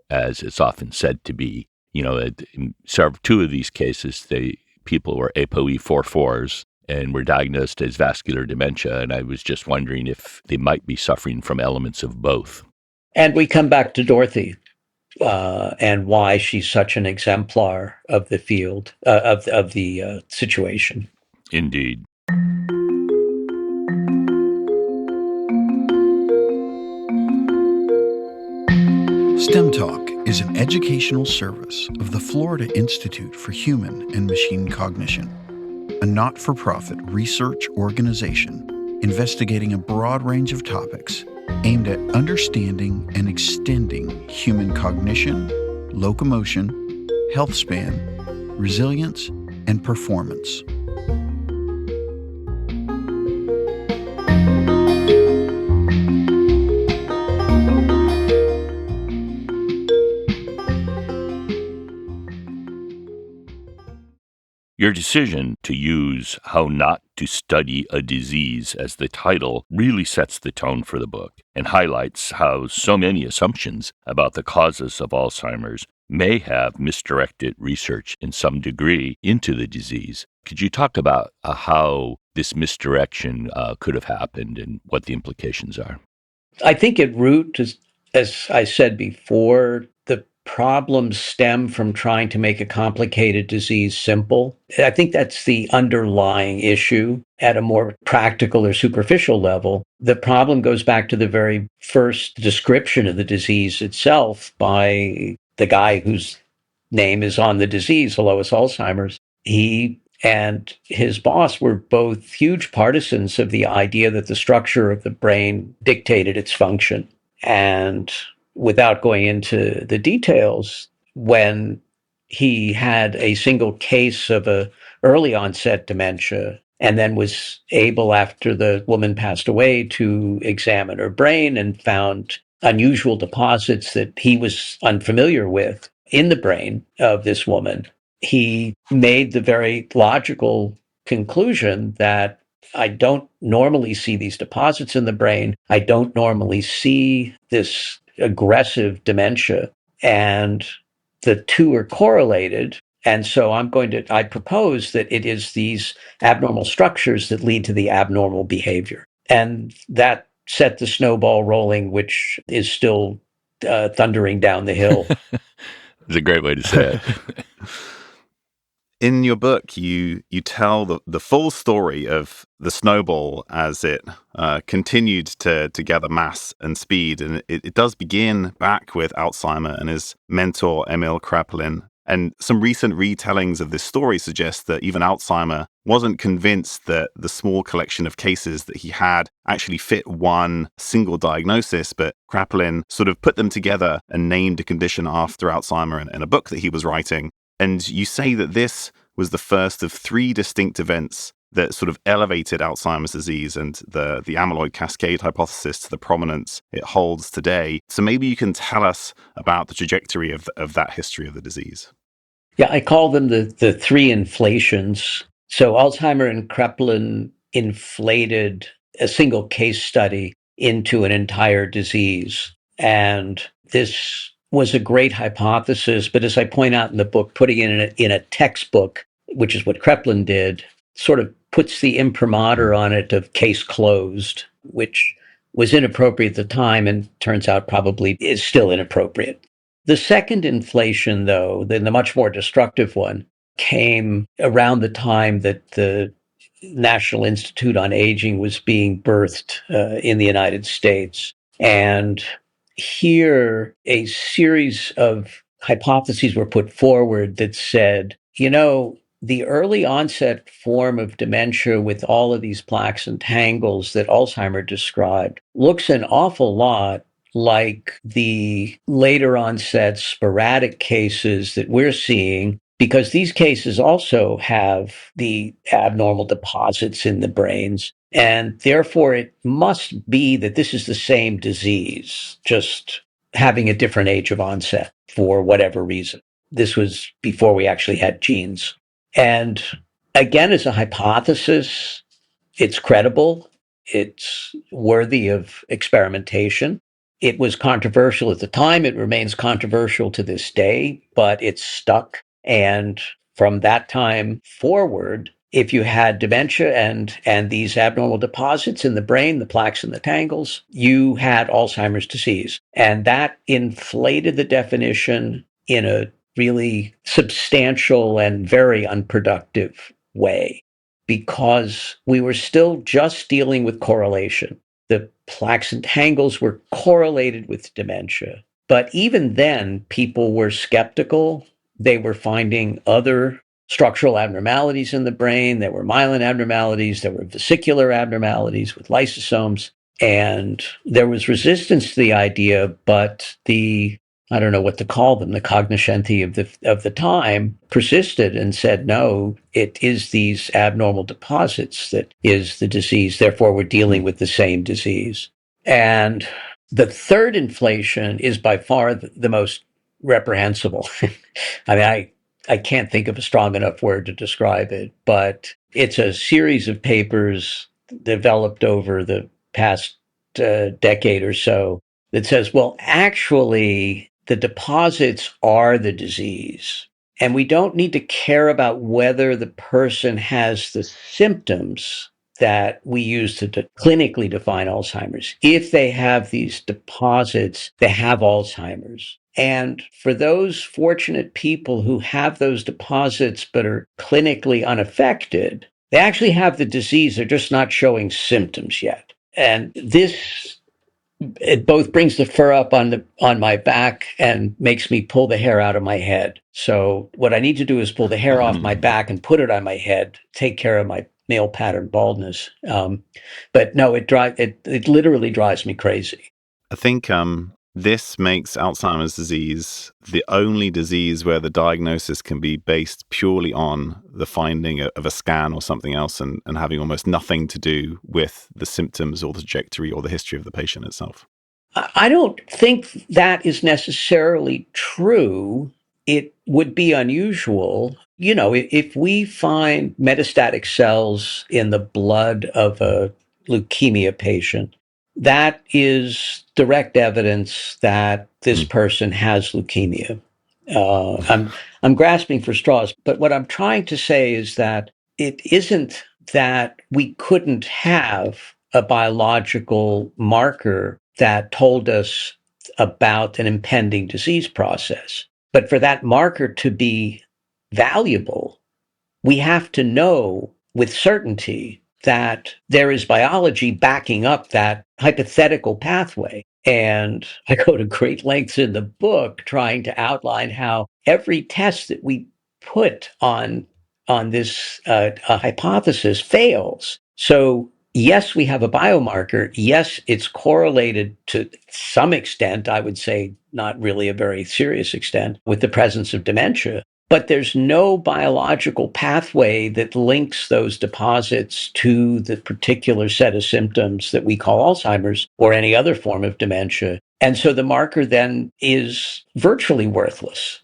as it's often said to be. In two of these cases, people were ApoE44s and were diagnosed as vascular dementia. And I was just wondering if they might be suffering from elements of both. And we come back to Dorothy and why she's such an exemplar of the field, of the situation. Indeed. STEM Talk is an educational service of the Florida Institute for Human and Machine Cognition, a not-for-profit research organization investigating a broad range of topics aimed at understanding and extending human cognition, locomotion, health span, resilience, and performance. Your decision to use How Not to Study a Disease as the title really sets the tone for the book and highlights how so many assumptions about the causes of Alzheimer's may have misdirected research in some degree into the disease. Could you talk about how this misdirection could have happened and what the implications are? I think at root, as I said before, the problems stem from trying to make a complicated disease simple. I think that's the underlying issue at a more practical or superficial level. The problem goes back to the very first description of the disease itself by the guy whose name is on the disease, although it's Alzheimer's. He and his boss were both huge partisans of the idea that the structure of the brain dictated its function. And without going into the details, when he had a single case of a early onset dementia and then was able, after the woman passed away, to examine her brain and found unusual deposits that he was unfamiliar with in the brain of this woman, he made the very logical conclusion that I don't normally see these deposits in the brain. I don't normally see this aggressive dementia, and the two are correlated. And so I propose that it is these abnormal structures that lead to the abnormal behavior. And that set the snowball rolling, which is still thundering down the hill. It's a great way to say it. In your book, you tell the full story of the snowball as it continued to gather mass and speed. And it does begin back with Alzheimer and his mentor, Emil Kraepelin. And some recent retellings of this story suggest that even Alzheimer wasn't convinced that the small collection of cases that he had actually fit one single diagnosis, but Kraepelin sort of put them together and named a condition after Alzheimer in a book that he was writing. And you say that this was the first of 3 distinct events that sort of elevated Alzheimer's disease and the amyloid cascade hypothesis to the prominence it holds today. So maybe you can tell us about the trajectory of that history of the disease. Yeah, I call them the 3 inflations. So Alzheimer and Kraepelin inflated a single case study into an entire disease. And this was a great hypothesis, but as I point out in the book, putting it in a textbook, which is what Kraepelin did, sort of puts the imprimatur on it of case closed, which was inappropriate at the time and turns out probably is still inappropriate. The second inflation, though, the much more destructive one, came around the time that the National Institute on Aging was being birthed in the United States. And here, a series of hypotheses were put forward that said, the early onset form of dementia with all of these plaques and tangles that Alzheimer described looks an awful lot like the later onset sporadic cases that we're seeing, because these cases also have the abnormal deposits in the brains. And therefore, it must be that this is the same disease, just having a different age of onset for whatever reason. This was before we actually had genes. And again, as a hypothesis, it's credible. It's worthy of experimentation. It was controversial at the time. It remains controversial to this day, but it's stuck. And from that time forward, if you had dementia and these abnormal deposits in the brain, the plaques and the tangles, you had Alzheimer's disease. And that inflated the definition in a really substantial and very unproductive way, because we were still just dealing with correlation. The plaques and tangles were correlated with dementia. But even then, people were skeptical. They were finding other structural abnormalities in the brain. There were myelin abnormalities. There were vesicular abnormalities with lysosomes. And there was resistance to the idea, but I don't know what to call them, the cognoscenti of the time persisted and said, no, it is these abnormal deposits that is the disease. Therefore, we're dealing with the same disease. And the third inflation is by far the most reprehensible. I mean, I can't think of a strong enough word to describe it, but it's a series of papers developed over the past decade or so that says, well, actually, the deposits are the disease. And we don't need to care about whether the person has the symptoms that we use to clinically define Alzheimer's. If they have these deposits, they have Alzheimer's. And for those fortunate people who have those deposits but are clinically unaffected, they actually have the disease. They're just not showing symptoms yet. And it both brings the fur up on my back and makes me pull the hair out of my head. So what I need to do is pull the hair off my back and put it on my head, take care of my male pattern baldness. But no, it literally drives me crazy. I think this makes Alzheimer's disease the only disease where the diagnosis can be based purely on the finding of a scan or something else and having almost nothing to do with the symptoms or the trajectory or the history of the patient itself. I don't think that is necessarily true. It would be unusual. If we find metastatic cells in the blood of a leukemia patient, that is direct evidence that this person has leukemia. I'm grasping for straws, but what I'm trying to say is that it isn't that we couldn't have a biological marker that told us about an impending disease process. But for that marker to be valuable, we have to know with certainty that there is biology backing up that hypothetical pathway. And I go to great lengths in the book trying to outline how every test that we put on this hypothesis fails. So yes, we have a biomarker. Yes, it's correlated to some extent, I would say not really a very serious extent, with the presence of dementia. But there's no biological pathway that links those deposits to the particular set of symptoms that we call Alzheimer's or any other form of dementia. And so the marker then is virtually worthless.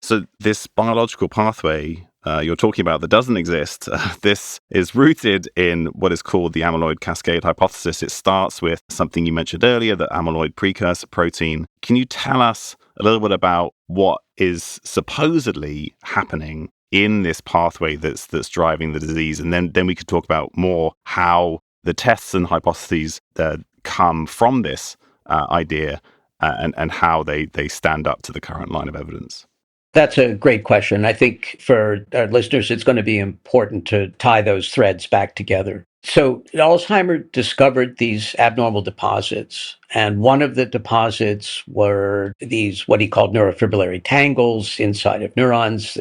So this biological pathway you're talking about that doesn't exist, this is rooted in what is called the amyloid cascade hypothesis. It starts with something you mentioned earlier, the amyloid precursor protein. Can you tell us a little bit about what is supposedly happening in this pathway that's driving the disease? And then we could talk about more how the tests and hypotheses that come from this idea and how they stand up to the current line of evidence. That's a great question. I think for our listeners, it's going to be important to tie those threads back together. So Alzheimer discovered these abnormal deposits, and one of the deposits were these, what he called neurofibrillary tangles inside of neurons.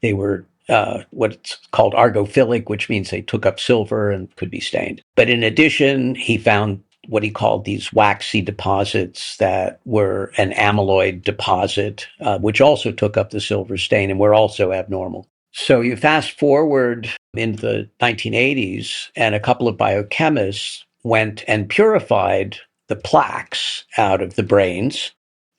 They were what's called argophilic, which means they took up silver and could be stained. But in addition, he found what he called these waxy deposits that were an amyloid deposit, which also took up the silver stain and were also abnormal. So you fast forward in the 1980s, and a couple of biochemists went and purified the plaques out of the brains,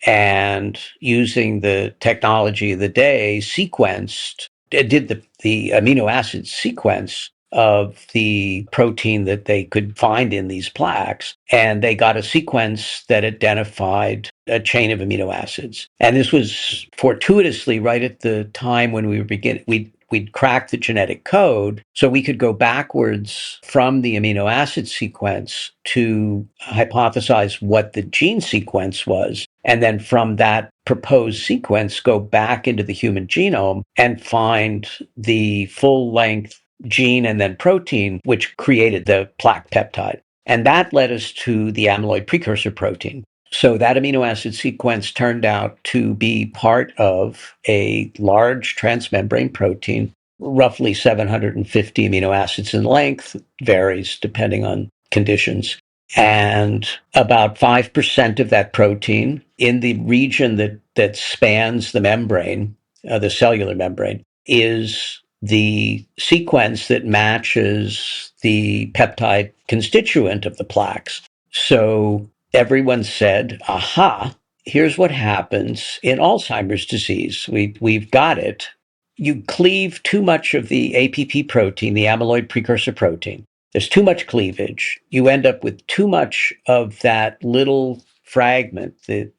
and using the technology of the day, did the amino acid sequence of the protein that they could find in these plaques. And they got a sequence that identified a chain of amino acids. And this was fortuitously right at the time when we'd cracked the genetic code, so we could go backwards from the amino acid sequence to hypothesize what the gene sequence was. And then from that proposed sequence, go back into the human genome and find the full length gene and then protein, which created the plaque peptide. And that led us to the amyloid precursor protein. So that amino acid sequence turned out to be part of a large transmembrane protein, roughly 750 amino acids in length, varies depending on conditions. And about 5% of that protein in the region that spans the membrane, the cellular membrane, is the sequence that matches the peptide constituent of the plaques. So everyone said, aha, here's what happens in Alzheimer's disease. We've got it. You cleave too much of the APP protein, the amyloid precursor protein. There's too much cleavage. You end up with too much of that little fragment, the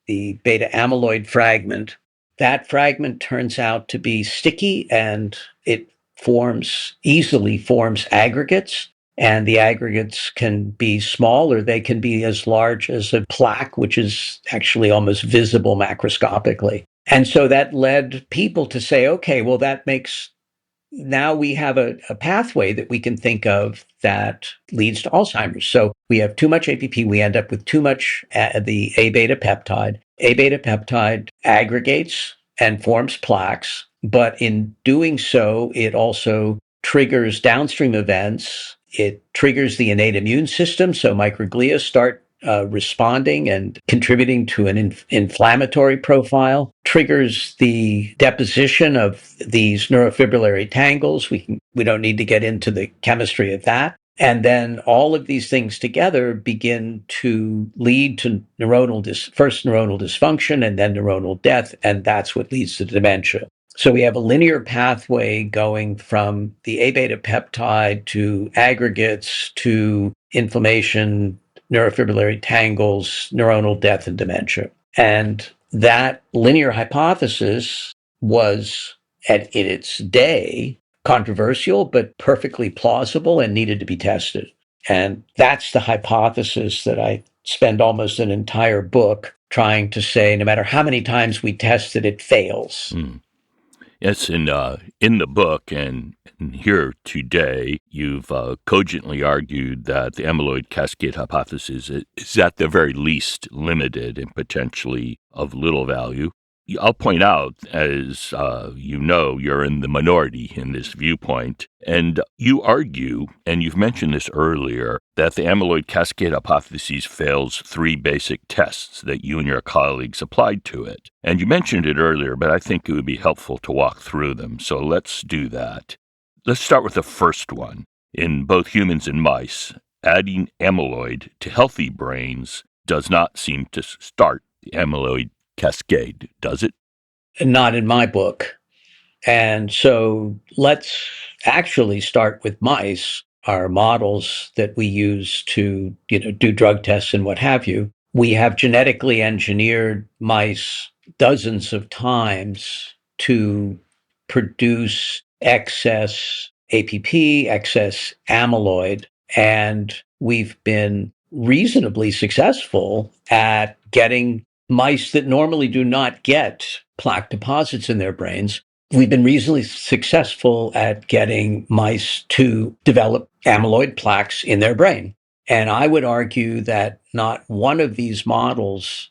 beta amyloid fragment. That fragment turns out to be sticky, and it easily forms aggregates. And the aggregates can be small, or they can be as large as a plaque, which is actually almost visible macroscopically. And so that led people to say, okay, well, now we have a pathway that we can think of that leads to Alzheimer's. So we have too much APP, we end up with too much the A beta peptide. A beta peptide aggregates and forms plaques, but in doing so, it also triggers downstream events. It triggers the innate immune system, so microglia start responding and contributing to an inflammatory profile, triggers the deposition of these neurofibrillary tangles. We don't need to get into the chemistry of that. And then all of these things together begin to lead to first neuronal dysfunction and then neuronal death, and that's what leads to dementia. So we have a linear pathway going from the A beta peptide to aggregates to inflammation, neurofibrillary tangles, neuronal death, and dementia. And that linear hypothesis was, in its day, controversial, but perfectly plausible and needed to be tested. And that's the hypothesis that I spend almost an entire book trying to say, no matter how many times we test it, it fails. Yes, in the book and here today, you've cogently argued that the amyloid cascade hypothesis is at the very least limited and potentially of little value. I'll point out, as you're in the minority in this viewpoint, and you argue, and you've mentioned this earlier, that the amyloid cascade hypothesis fails three basic tests that you and your colleagues applied to it. And you mentioned it earlier, but I think it would be helpful to walk through them. So let's do that. Let's start with the first one. In both humans and mice, adding amyloid to healthy brains does not seem to start the amyloid cascade, does it? Not in my book. And so let's actually start with mice, our models that we use to, do drug tests and what have you. We have genetically engineered mice dozens of times to produce excess APP, excess amyloid, and we've been reasonably successful at getting mice that normally do not get plaque deposits in their brains. We've been reasonably successful at getting mice to develop amyloid plaques in their brain. And I would argue that not one of these models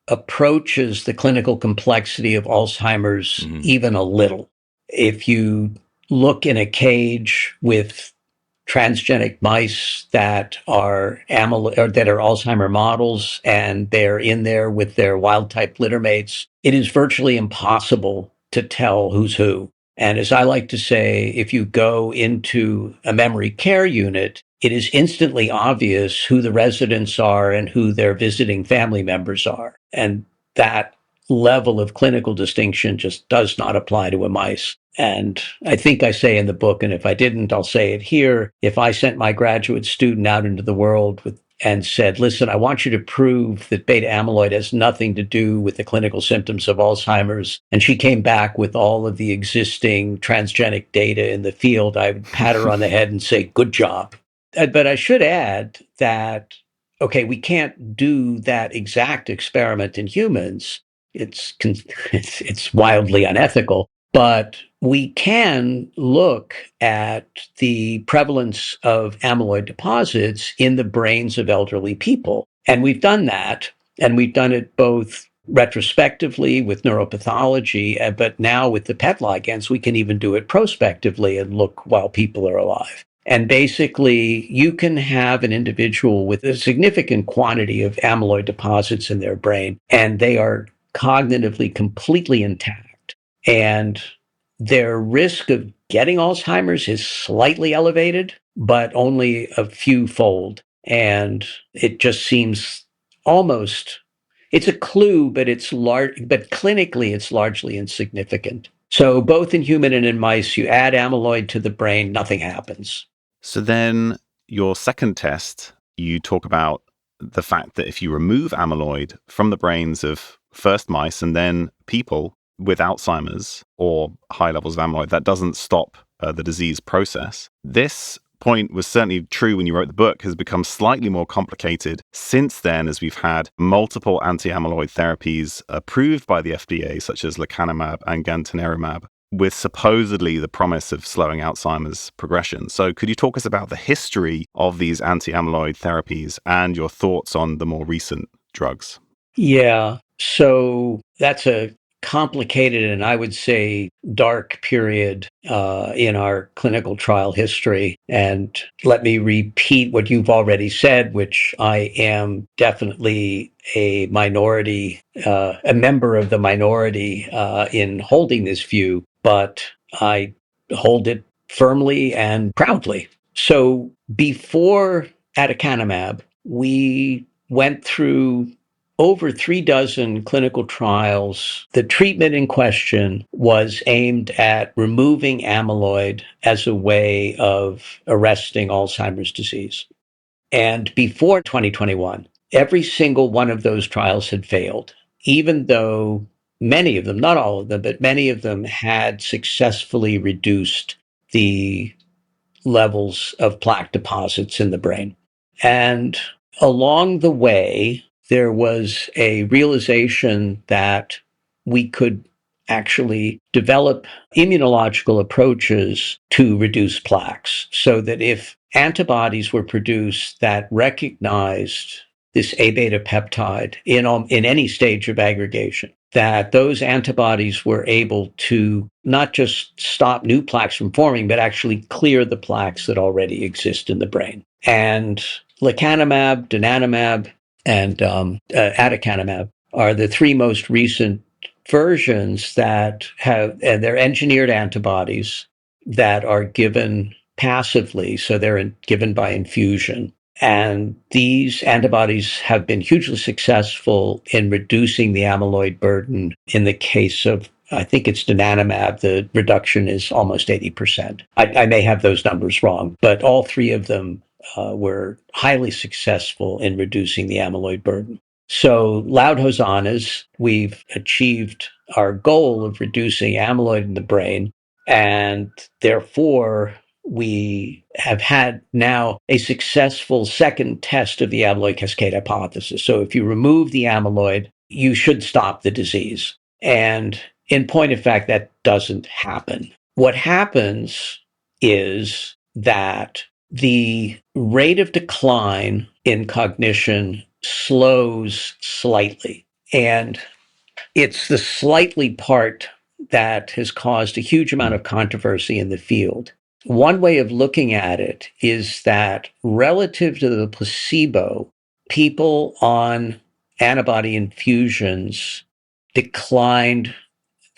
approaches the clinical complexity of Alzheimer's even a little. If you look in a cage with transgenic mice that are Alzheimer models, and they're in there with their wild type littermates, it is virtually impossible to tell who's who. And as I like to say, if you go into a memory care unit, it is instantly obvious who the residents are and who their visiting family members are. And that level of clinical distinction just does not apply to a mice. And I think I say in the book, and if I didn't, I'll say it here, if I sent my graduate student out into the world and said, listen, I want you to prove that beta amyloid has nothing to do with the clinical symptoms of Alzheimer's, and she came back with all of the existing transgenic data in the field, I would pat her on the head and say, good job. But I should add that, okay, we can't do that exact experiment in humans. It's wildly unethical, but we can look at the prevalence of amyloid deposits in the brains of elderly people. And we've done that, and we've done it both retrospectively with neuropathology, but now with the PET ligands, we can even do it prospectively and look while people are alive. And basically, you can have an individual with a significant quantity of amyloid deposits in their brain, and they are cognitively completely intact. And their risk of getting Alzheimer's is slightly elevated, but only a few fold. And it just seems almost, it's a clue, but but clinically it's largely insignificant. So both in human and in mice, you add amyloid to the brain, nothing happens. So then your second test, you talk about the fact that if you remove amyloid from the brains of first mice and then people with Alzheimer's or high levels of amyloid, that doesn't stop the disease process. This point was certainly true when you wrote the book, has become slightly more complicated since then, as we've had multiple anti-amyloid therapies approved by the FDA, such as lecanemab and gantenerumab, with supposedly the promise of slowing Alzheimer's progression. So could you talk us about the history of these anti-amyloid therapies and your thoughts on the more recent drugs? Yeah, so that's a complicated and I would say dark period in our clinical trial history. And let me repeat what you've already said, which I am definitely a minority, a member of the minority in holding this view, but I hold it firmly and proudly. So before aducanumab, we went through over 36 clinical trials. The treatment in question was aimed at removing amyloid as a way of arresting Alzheimer's disease. And before 2021, every single one of those trials had failed, even though many of them, not all of them, but many of them had successfully reduced the levels of plaque deposits in the brain. And along the way, there was a realization that we could actually develop immunological approaches to reduce plaques, so that if antibodies were produced that recognized this A-beta peptide in any stage of aggregation, that those antibodies were able to not just stop new plaques from forming, but actually clear the plaques that already exist in the brain. And lecanemab, donanemab, and aducanumab are the three most recent versions that have, and they're engineered antibodies that are given passively, so they're given by infusion. And these antibodies have been hugely successful in reducing the amyloid burden. In the case of, I think it's donanemab, the reduction is almost 80%. I may have those numbers wrong, but all three of them were highly successful in reducing the amyloid burden. So loud hosannas, we've achieved our goal of reducing amyloid in the brain, and therefore we have had now a successful second test of the amyloid cascade hypothesis. So if you remove the amyloid, you should stop the disease. And in point of fact, that doesn't happen. What happens is that the rate of decline in cognition slows slightly. And it's the slightly part that has caused a huge amount of controversy in the field. One way of looking at it is that relative to the placebo, people on antibody infusions declined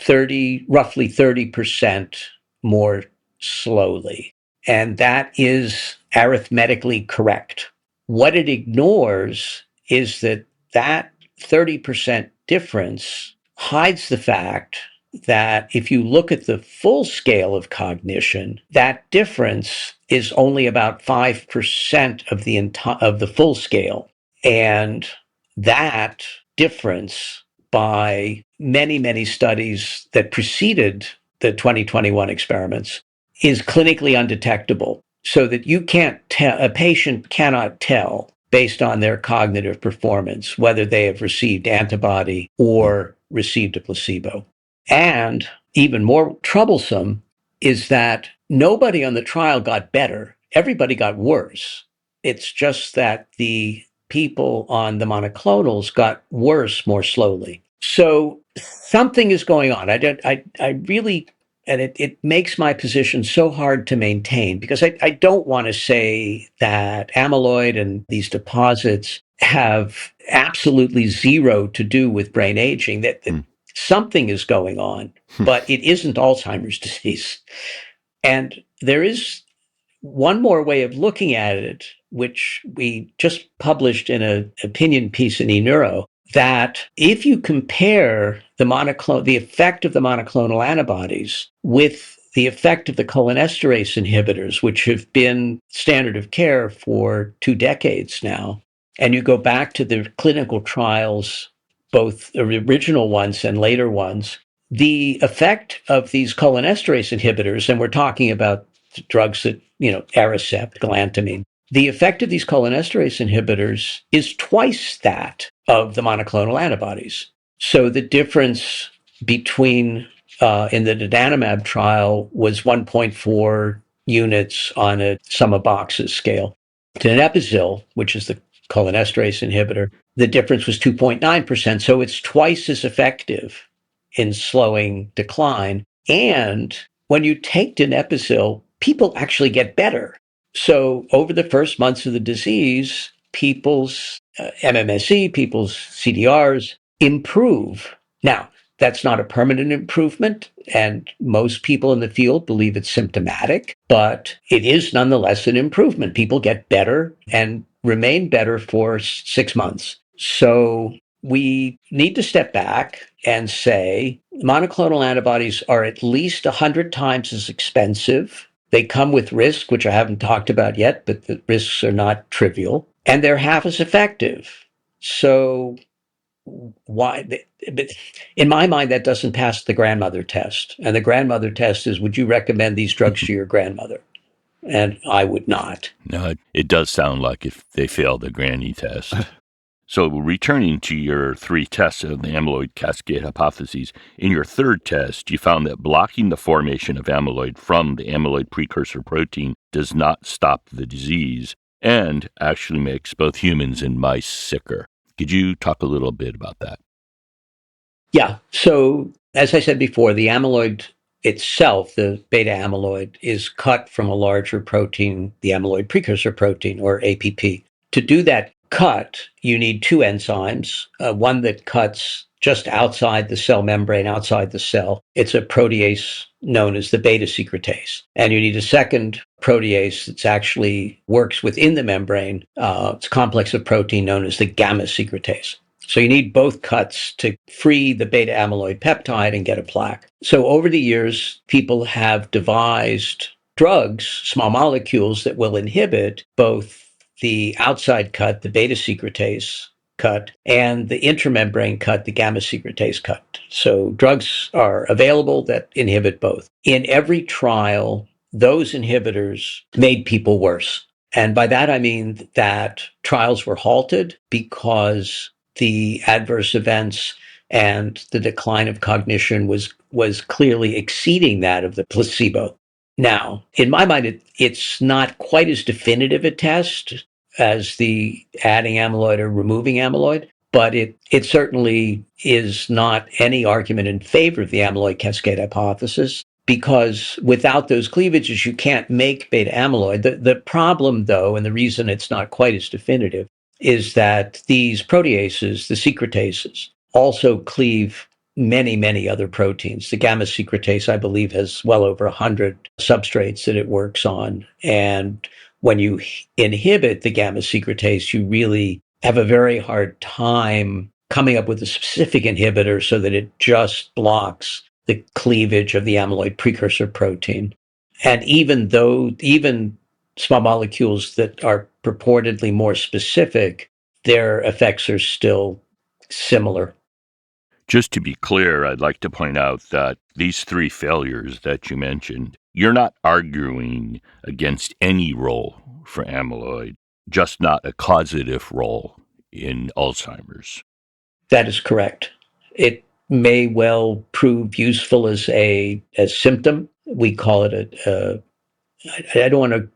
roughly 30% more slowly. And that is arithmetically correct. What it ignores is that 30% difference hides the fact that if you look at the full scale of cognition, that difference is only about 5% of the full scale. And that difference, by many, many studies that preceded the 2021 experiments, is clinically undetectable, so that you can't tell, a patient cannot tell based on their cognitive performance whether they have received antibody or received a placebo. And even more troublesome is that nobody on the trial got better. Everybody got worse. It's just that the people on the monoclonals got worse more slowly. So something is going on. I really, and it makes my position so hard to maintain, because I don't want to say that amyloid and these deposits have absolutely zero to do with brain aging, that something is going on, but it isn't Alzheimer's disease. And there is one more way of looking at it, which we just published in an opinion piece in eNeuro, that if you compare the effect of the monoclonal antibodies with the effect of the cholinesterase inhibitors, which have been standard of care for 2 decades now, and you go back to the clinical trials, both the original ones and later ones, the effect of these cholinesterase inhibitors, and we're talking about drugs that, Aricept, galantamine, the effect of these cholinesterase inhibitors is twice that of the monoclonal antibodies. So the difference between in the donanemab trial was 1.4 units on a sum of boxes scale. Donepezil, which is the cholinesterase inhibitor, the difference was 2.9%. So it's twice as effective in slowing decline. And when you take donepezil, people actually get better. So over the first months of the disease, people's MMSE, people's CDRs improve. Now, that's not a permanent improvement, and most people in the field believe it's symptomatic, but it is nonetheless an improvement. People get better and remain better for 6 months. So we need to step back and say monoclonal antibodies are at least 100 times as expensive. They come with risk, which I haven't talked about yet, but the risks are not trivial, and they're half as effective. So why? But in my mind, that doesn't pass the grandmother test. And the grandmother test is, would you recommend these drugs to your grandmother? And I would not. No, it does sound like if they fail the granny test. So returning to your 3 tests of the amyloid cascade hypotheses, in your 3rd test, you found that blocking the formation of amyloid from the amyloid precursor protein does not stop the disease and actually makes both humans and mice sicker. Could you talk a little bit about that? Yeah. So as I said before, the amyloid itself, the beta amyloid, is cut from a larger protein, the amyloid precursor protein, or APP. To do that cut, you need 2 enzymes, one that cuts just outside the cell membrane, outside the cell. It's a protease known as the beta secretase. And you need a second protease that actually works within the membrane. It's a complex of protein known as the gamma secretase. So you need both cuts to free the beta amyloid peptide and get a plaque. So over the years, people have devised drugs, small molecules, that will inhibit both the outside cut, the beta secretase cut, and the intramembrane cut, the gamma secretase cut. So drugs are available that inhibit both. In every trial, those inhibitors made people worse. And by that, I mean that trials were halted because the adverse events and the decline of cognition was clearly exceeding that of the placebo. Now, in my mind, it's not quite as definitive a test as the adding amyloid or removing amyloid, but it certainly is not any argument in favor of the amyloid cascade hypothesis, because without those cleavages, you can't make beta amyloid. The problem, though, and the reason it's not quite as definitive, is that these proteases, the secretases, also cleave many, many other proteins. The gamma secretase, I believe, has well over 100 substrates that it works on. And when you inhibit the gamma secretase, you really have a very hard time coming up with a specific inhibitor so that it just blocks the cleavage of the amyloid precursor protein. And even small molecules that are purportedly more specific, their effects are still similar. Just to be clear, I'd like to point out that these three failures that you mentioned, you're not arguing against any role for amyloid, just not a causative role in Alzheimer's. That is correct. It may well prove useful as a symptom. We call it I don't want to.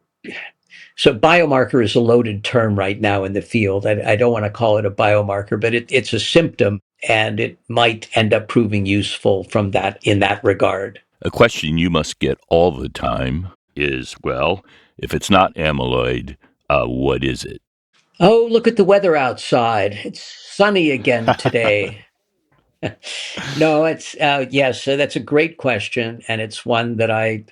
So biomarker is a loaded term right now in the field. I don't want to call it a biomarker, but it's a symptom, and it might end up proving useful in that regard. A question you must get all the time is, well, if it's not amyloid, what is it? Oh, look at the weather outside. It's sunny again today. No, it's yes. So that's a great question, and it's one that I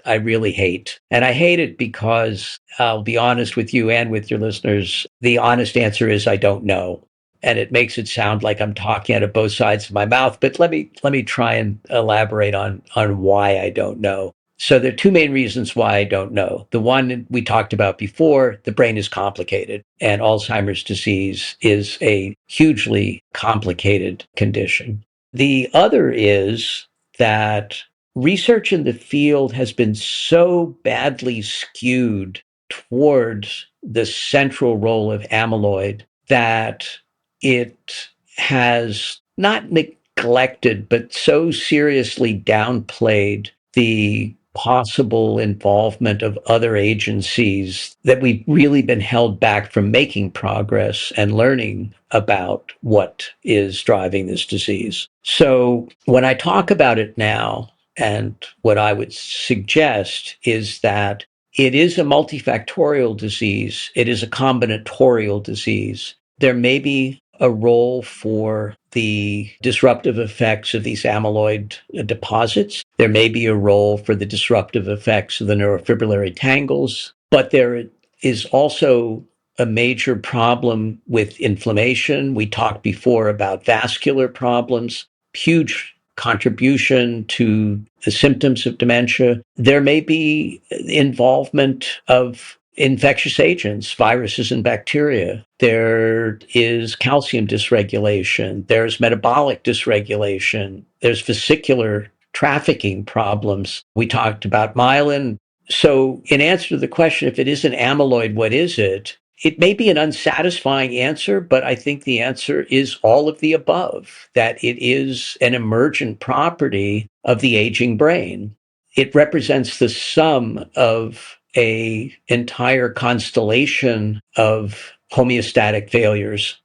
really hate, and I hate it because I'll be honest with you and with your listeners. The honest answer is I don't know, and it makes it sound like I'm talking out of both sides of my mouth. But let me try and elaborate on why I don't know. So there are two main reasons why I don't know. The one we talked about before, the brain is complicated, and Alzheimer's disease is a hugely complicated condition. The other is that research in the field has been so badly skewed towards the central role of amyloid that it has not neglected, but so seriously downplayed the possible involvement of other agencies that we've really been held back from making progress and learning about what is driving this disease. So when I talk about it now, and what I would suggest is that it is a multifactorial disease. It is a combinatorial disease. There may be a role for the disruptive effects of these amyloid deposits. There may be a role for the disruptive effects of the neurofibrillary tangles, but there is also a major problem with inflammation. We talked before about vascular problems, huge contribution to the symptoms of dementia. There may be involvement of infectious agents, viruses and bacteria. There is calcium dysregulation. There's metabolic dysregulation. There's vesicular trafficking problems. We talked about myelin. So in answer to the question, if it isn't amyloid, what is it? It may be an unsatisfying answer, but I think the answer is all of the above, that it is an emergent property of the aging brain. It represents the sum of an entire constellation of homeostatic failures.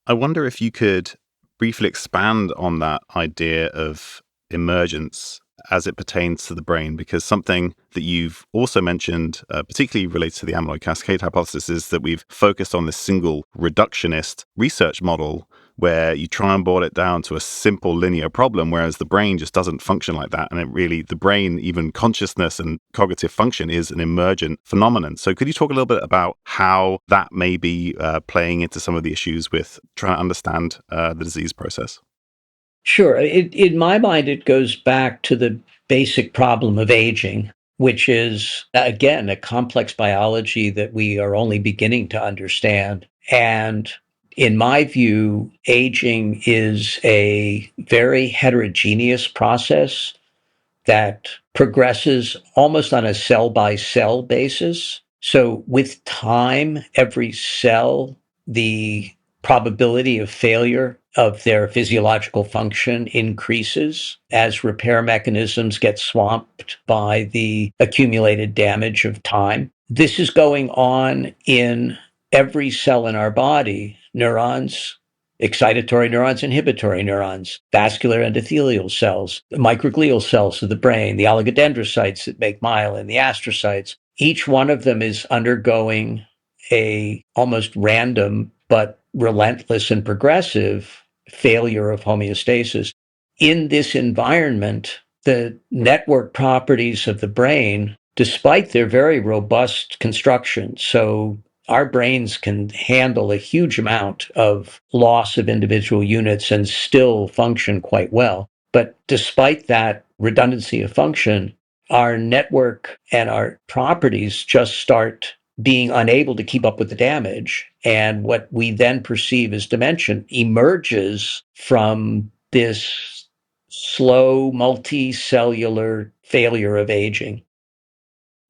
I wonder if you could briefly expand on that idea of emergence as it pertains to the brain, because something that you've also mentioned, particularly related to the amyloid cascade hypothesis, is that we've focused on this single reductionist research model where you try and boil it down to a simple linear problem, whereas the brain just doesn't function like that. And the brain, even consciousness and cognitive function, is an emergent phenomenon. So could you talk a little bit about how that may be playing into some of the issues with trying to understand the disease process? Sure. In my mind, it goes back to the basic problem of aging, which is, again, a complex biology that we are only beginning to understand. And in my view, aging is a very heterogeneous process that progresses almost on a cell-by-cell basis. So with time, every cell, the probability of failure of their physiological function increases as repair mechanisms get swamped by the accumulated damage of time. This is going on in every cell in our body: neurons, excitatory neurons, inhibitory neurons, vascular endothelial cells, the microglial cells of the brain, the oligodendrocytes that make myelin, the astrocytes. Each one of them is undergoing a almost random but relentless and progressive failure of homeostasis. In this environment, the network properties of the brain, despite their very robust construction, so our brains can handle a huge amount of loss of individual units and still function quite well. But despite that redundancy of function, our network and our properties just start being unable to keep up with the damage. And what we then perceive as dementia emerges from this slow multicellular failure of aging.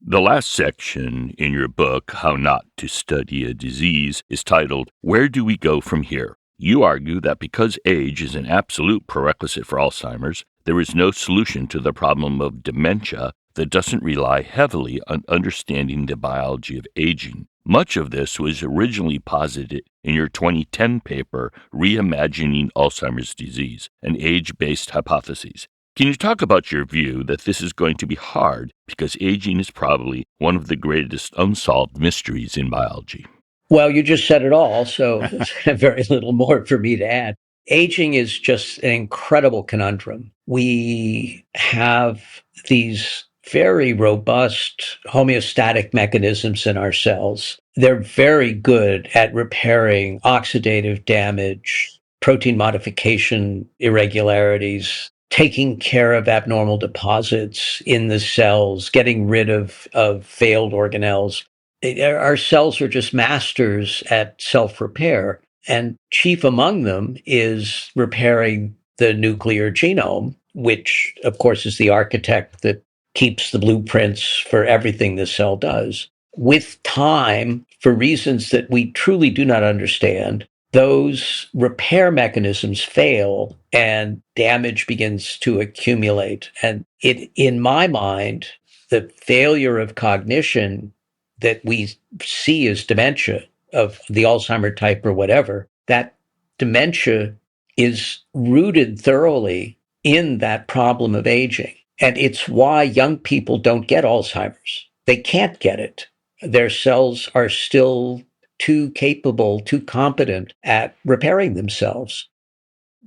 The last section in your book, How Not to Study a Disease, is titled, Where Do We Go From Here? You argue that because age is an absolute prerequisite for Alzheimer's, there is no solution to the problem of dementia that doesn't rely heavily on understanding the biology of aging. Much of this was originally posited in your 2010 paper, Reimagining Alzheimer's Disease, an Age-Based Hypothesis. Can you talk about your view that this is going to be hard because aging is probably one of the greatest unsolved mysteries in biology? Well, you just said it all, so there's very little more for me to add. Aging is just an incredible conundrum. We have these very robust homeostatic mechanisms in our cells. They're very good at repairing oxidative damage, protein modification irregularities, taking care of abnormal deposits in the cells, getting rid of failed organelles. Our cells are just masters at self-repair, and chief among them is repairing the nuclear genome, which, of course, is the architect that keeps the blueprints for everything the cell does. With time, for reasons that we truly do not understand, those repair mechanisms fail and damage begins to accumulate. And in my mind, the failure of cognition that we see as dementia of the Alzheimer type or whatever, that dementia is rooted thoroughly in that problem of aging. And it's why young people don't get Alzheimer's. They can't get it. Their cells are still too capable, too competent at repairing themselves.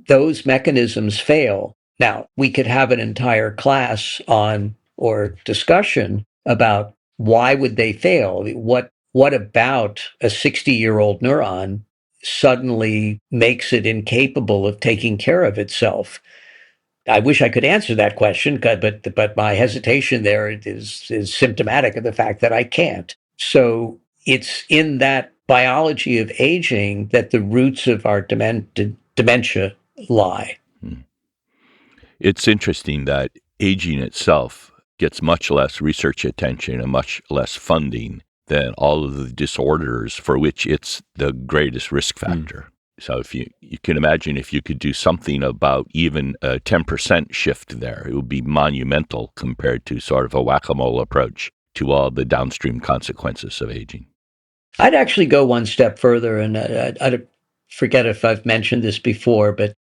Those mechanisms fail. Now, we could have an entire class on or discussion about why would they fail? What about a 60-year-old neuron suddenly makes it incapable of taking care of itself? I wish I could answer that question, but my hesitation there is symptomatic of the fact that I can't. So it's in that biology of aging that the roots of our dementia lie. It's interesting that aging itself gets much less research attention and much less funding than all of the disorders for which it's the greatest risk factor. So if you can imagine if you could do something about even a 10% shift there, it would be monumental compared to sort of a whack-a-mole approach to all the downstream consequences of aging. I'd actually go one step further, and I forget if I've mentioned this before, but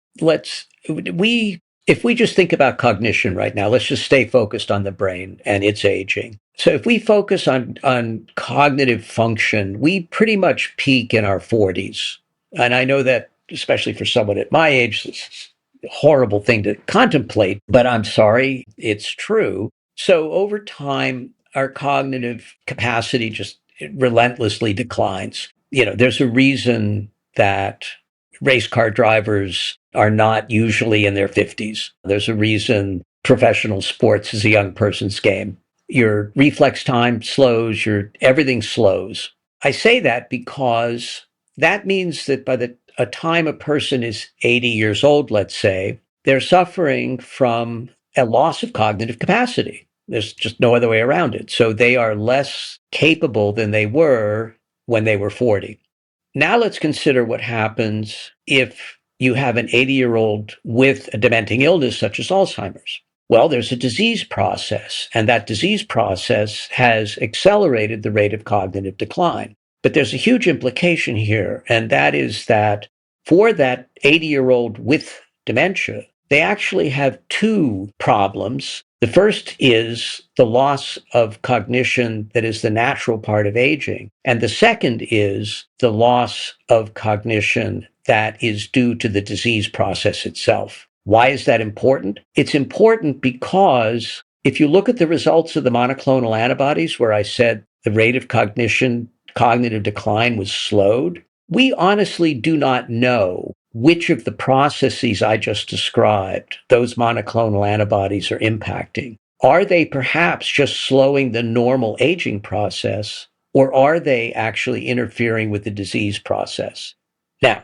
if we just think about cognition right now, let's just stay focused on the brain and its aging. So if we focus on cognitive function, we pretty much peak in our 40s. And I know that, especially for someone at my age, this is a horrible thing to contemplate, but I'm sorry, it's true. So over time, our cognitive capacity just relentlessly declines. There's a reason that race car drivers are not usually in their 50s. There's a reason professional sports is a young person's game. Your reflex time slows, everything slows. I say that because that means that by the time a person is 80 years old, let's say, they're suffering from a loss of cognitive capacity. There's just no other way around it. So they are less capable than they were when they were 40. Now let's consider what happens if you have an 80-year-old with a dementing illness such as Alzheimer's? Well, there's a disease process, and that disease process has accelerated the rate of cognitive decline. But there's a huge implication here, and that is that for that 80-year-old with dementia, they actually have two problems. The first is the loss of cognition that is the natural part of aging. And the second is the loss of cognition that is due to the disease process itself. Why is that important? It's important because if you look at the results of the monoclonal antibodies, where I said the rate of cognitive decline was slowed, we honestly do not know which of the processes I just described those monoclonal antibodies are impacting. Are they perhaps just slowing the normal aging process, or are they actually interfering with the disease process? Now,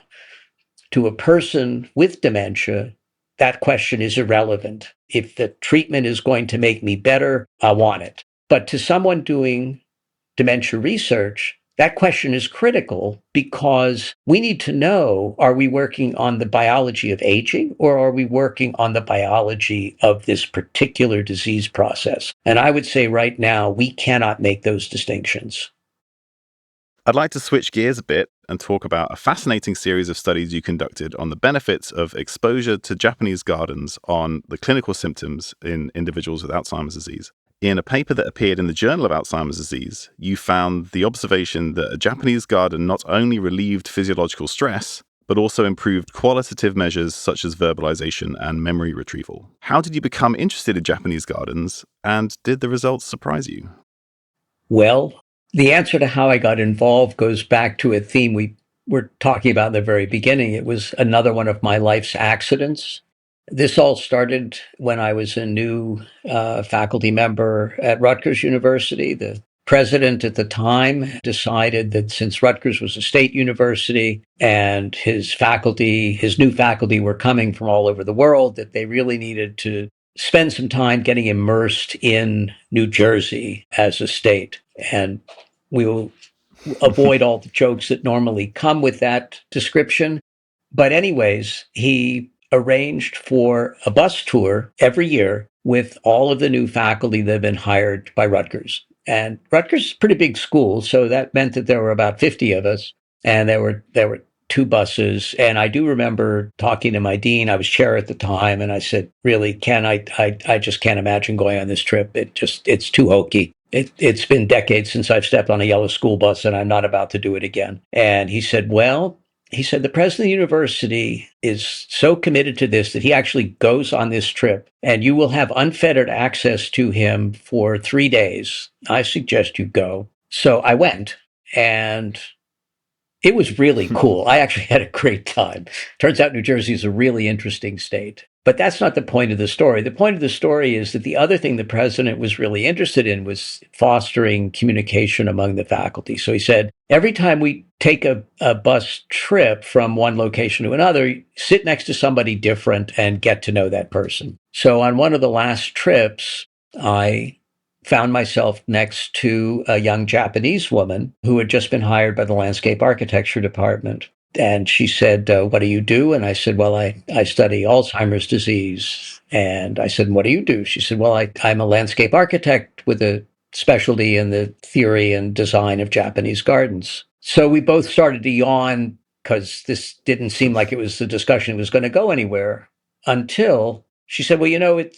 to a person with dementia, that question is irrelevant. If the treatment is going to make me better, I want it. But to someone doing dementia research, that question is critical because we need to know, are we working on the biology of aging or are we working on the biology of this particular disease process? And I would say right now, we cannot make those distinctions. I'd like to switch gears a bit and talk about a fascinating series of studies you conducted on the benefits of exposure to Japanese gardens on the clinical symptoms in individuals with Alzheimer's disease. In a paper that appeared in the Journal of Alzheimer's Disease, you found the observation that a Japanese garden not only relieved physiological stress, but also improved qualitative measures such as verbalization and memory retrieval. How did you become interested in Japanese gardens, and did the results surprise you? Well, the answer to how I got involved goes back to a theme we were talking about in the very beginning. It was another one of my life's accidents. This all started when I was a new faculty member at Rutgers University. The president at the time decided that since Rutgers was a state university and his new faculty were coming from all over the world, that they really needed to spend some time getting immersed in New Jersey as a state. And we will avoid all the jokes that normally come with that description. But anyways, he arranged for a bus tour every year with all of the new faculty that had been hired by Rutgers. And Rutgers is a pretty big school, so that meant that there were about 50 of us, and there were two buses. And I do remember talking to my dean. I was chair at the time, and I said, really, Ken, I just can't imagine going on this trip. It's too hokey. It's been decades since I've stepped on a yellow school bus, and I'm not about to do it again. And he said, the president of the university is so committed to this that he actually goes on this trip, and you will have unfettered access to him for 3 days. I suggest you go. So I went, and it was really cool. I actually had a great time. Turns out New Jersey is a really interesting state. But that's not the point of the story. The point of the story is that the other thing the president was really interested in was fostering communication among the faculty. So he said, every time we take a bus trip from one location to another, sit next to somebody different and get to know that person. So on one of the last trips, I found myself next to a young Japanese woman who had just been hired by the landscape architecture department. And she said, what do you do? And I said, well, I study Alzheimer's disease. And I said, what do you do? She said, well, I'm a landscape architect with a specialty in the theory and design of Japanese gardens. So we both started to yawn because this didn't seem like it was the discussion that was going to go anywhere, until she said, well,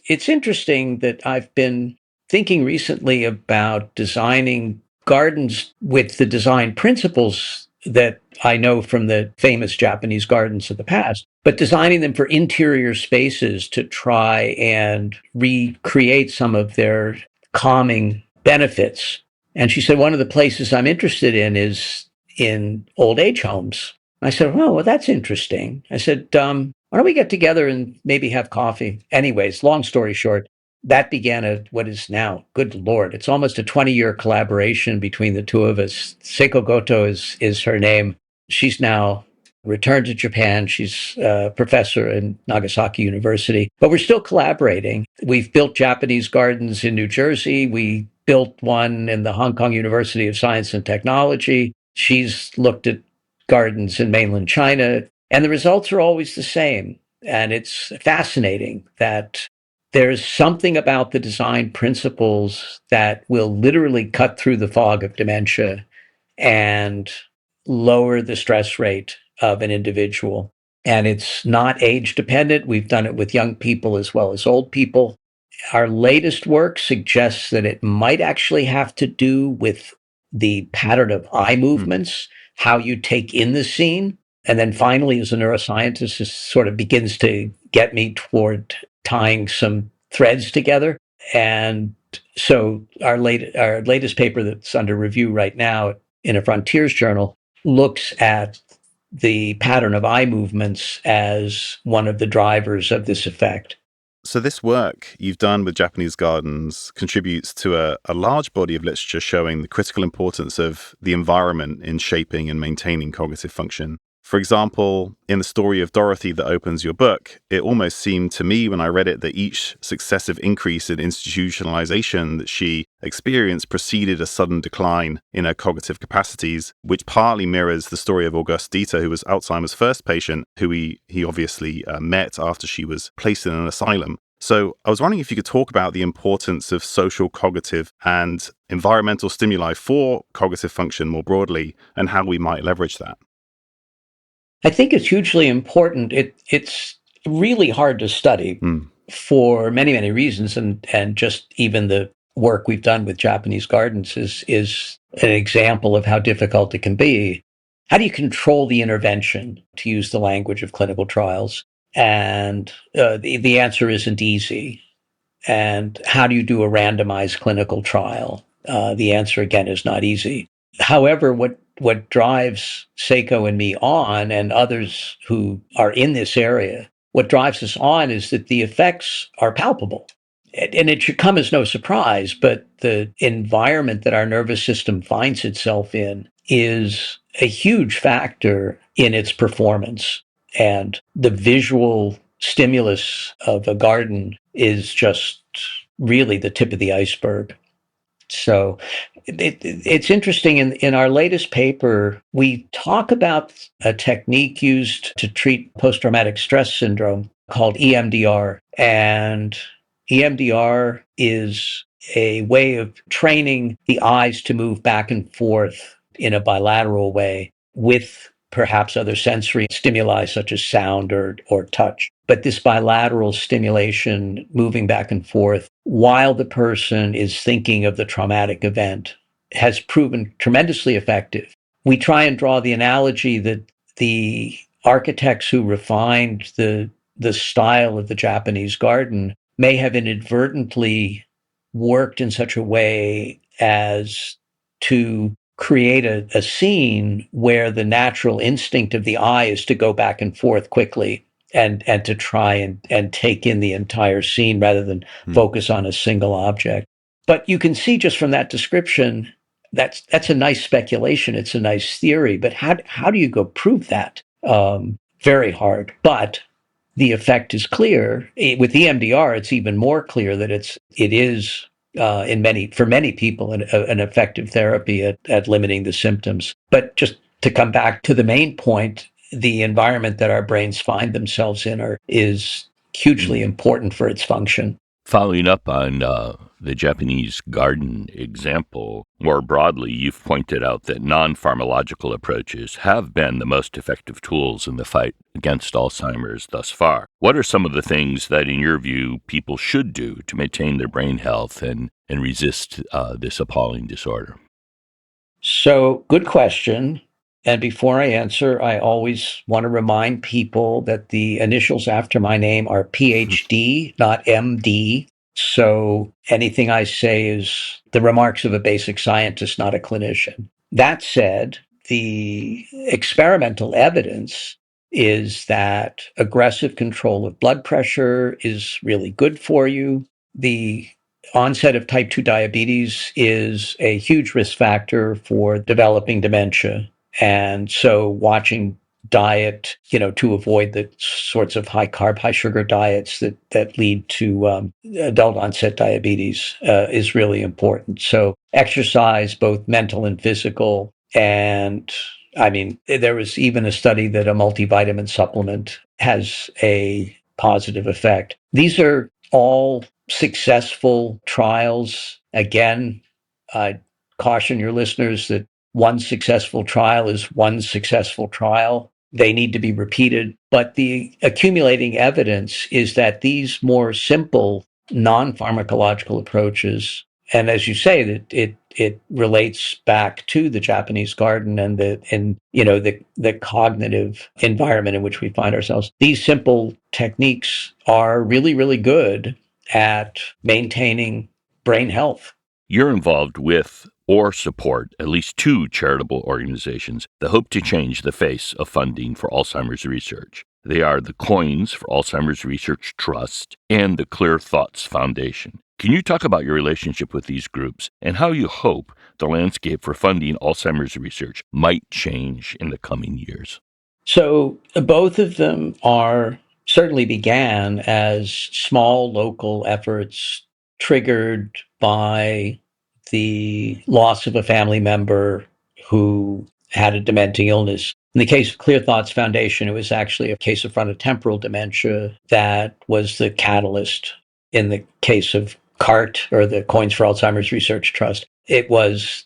it's interesting that I've been thinking recently about designing gardens with the design principles that I know from the famous Japanese gardens of the past, but designing them for interior spaces to try and recreate some of their calming benefits. And she said, one of the places I'm interested in is in old age homes. I said, oh, well, that's interesting. I said, why don't we get together and maybe have coffee? Anyways, long story short, that began what is now, good Lord, it's almost a 20-year collaboration between the two of us. Seiko Goto is her name. She's now returned to Japan. She's a professor in Nagasaki University, but we're still collaborating. We've built Japanese gardens in New Jersey. We built one in the Hong Kong University of Science and Technology. She's looked at gardens in mainland China. And the results are always the same. And it's fascinating that there's something about the design principles that will literally cut through the fog of dementia and lower the stress rate of an individual. And it's not age dependent. We've done it with young people as well as old people. Our latest work suggests that it might actually have to do with the pattern of eye movements, how you take in the scene. And then finally, as a neuroscientist, it sort of begins to get me toward tying some threads together. And so our latest paper that's under review right now in a Frontiers journal looks at the pattern of eye movements as one of the drivers of this effect. So this work you've done with Japanese gardens contributes to a large body of literature showing the critical importance of the environment in shaping and maintaining cognitive function. For example, in the story of Dorothy that opens your book, it almost seemed to me when I read it that each successive increase in institutionalization that she experienced preceded a sudden decline in her cognitive capacities, which partly mirrors the story of Auguste Dieter, who was Alzheimer's first patient, who he obviously met after she was placed in an asylum. So I was wondering if you could talk about the importance of social, cognitive, and environmental stimuli for cognitive function more broadly, and how we might leverage that. I think it's hugely important. It's really hard to study for many, many reasons. And just even the work we've done with Japanese gardens is an example of how difficult it can be. How do you control the intervention, to use the language of clinical trials? And the answer isn't easy. And how do you do a randomized clinical trial? The answer, again, is not easy. However, what drives Seiko and me on, and others who are in this area, what drives us on is that the effects are palpable. And it should come as no surprise, but the environment that our nervous system finds itself in is a huge factor in its performance. And the visual stimulus of a garden is just really the tip of the iceberg. So it's interesting. In our latest paper, we talk about a technique used to treat post-traumatic stress syndrome called EMDR. And EMDR is a way of training the eyes to move back and forth in a bilateral way with perhaps other sensory stimuli such as sound or touch. But this bilateral stimulation, moving back and forth while the person is thinking of the traumatic event, has proven tremendously effective. We try and draw the analogy that the architects who refined the style of the Japanese garden may have inadvertently worked in such a way as to create a scene where the natural instinct of the eye is to go back and forth quickly and to try and take in the entire scene rather than focus on a single object. But you can see just from that description, that's a nice speculation. It's a nice theory, but how do you go prove that? Very hard, but the effect is clear. With EMDR, it's even more clear that it is for many people an effective therapy at limiting the symptoms. But just to come back to the main point, the environment that our brains find themselves in is hugely important for its function. Following up on the Japanese garden example, more broadly, you've pointed out that non-pharmacological approaches have been the most effective tools in the fight against Alzheimer's thus far. What are some of the things that, in your view, people should do to maintain their brain health and resist this appalling disorder? So, good question. And before I answer, I always want to remind people that the initials after my name are PhD, not MD. So anything I say is the remarks of a basic scientist, not a clinician. That said, the experimental evidence is that aggressive control of blood pressure is really good for you. The onset of type 2 diabetes is a huge risk factor for developing dementia. And so watching diet, to avoid the sorts of high carb, high sugar diets that lead to adult onset diabetes is really important. So exercise, both mental and physical, and I mean, there was even a study that a multivitamin supplement has a positive effect. These are all successful trials. Again, I caution your listeners that one successful trial is one successful trial. They need to be repeated. But the accumulating evidence is that these more simple non-pharmacological approaches, and as you say, that it relates back to the Japanese garden and the cognitive environment in which we find ourselves. These simple techniques are really, really good at maintaining brain health. You're involved with or support at least 2 charitable organizations that hope to change the face of funding for Alzheimer's research. They are the Coins for Alzheimer's Research Trust and the Clear Thoughts Foundation. Can you talk about your relationship with these groups and how you hope the landscape for funding Alzheimer's research might change in the coming years? So both of them certainly began as small local efforts triggered by the loss of a family member who had a dementing illness. In the case of Clear Thoughts Foundation, it was actually a case of frontotemporal dementia that was the catalyst. In the case of CART, or the Coins for Alzheimer's Research Trust, it was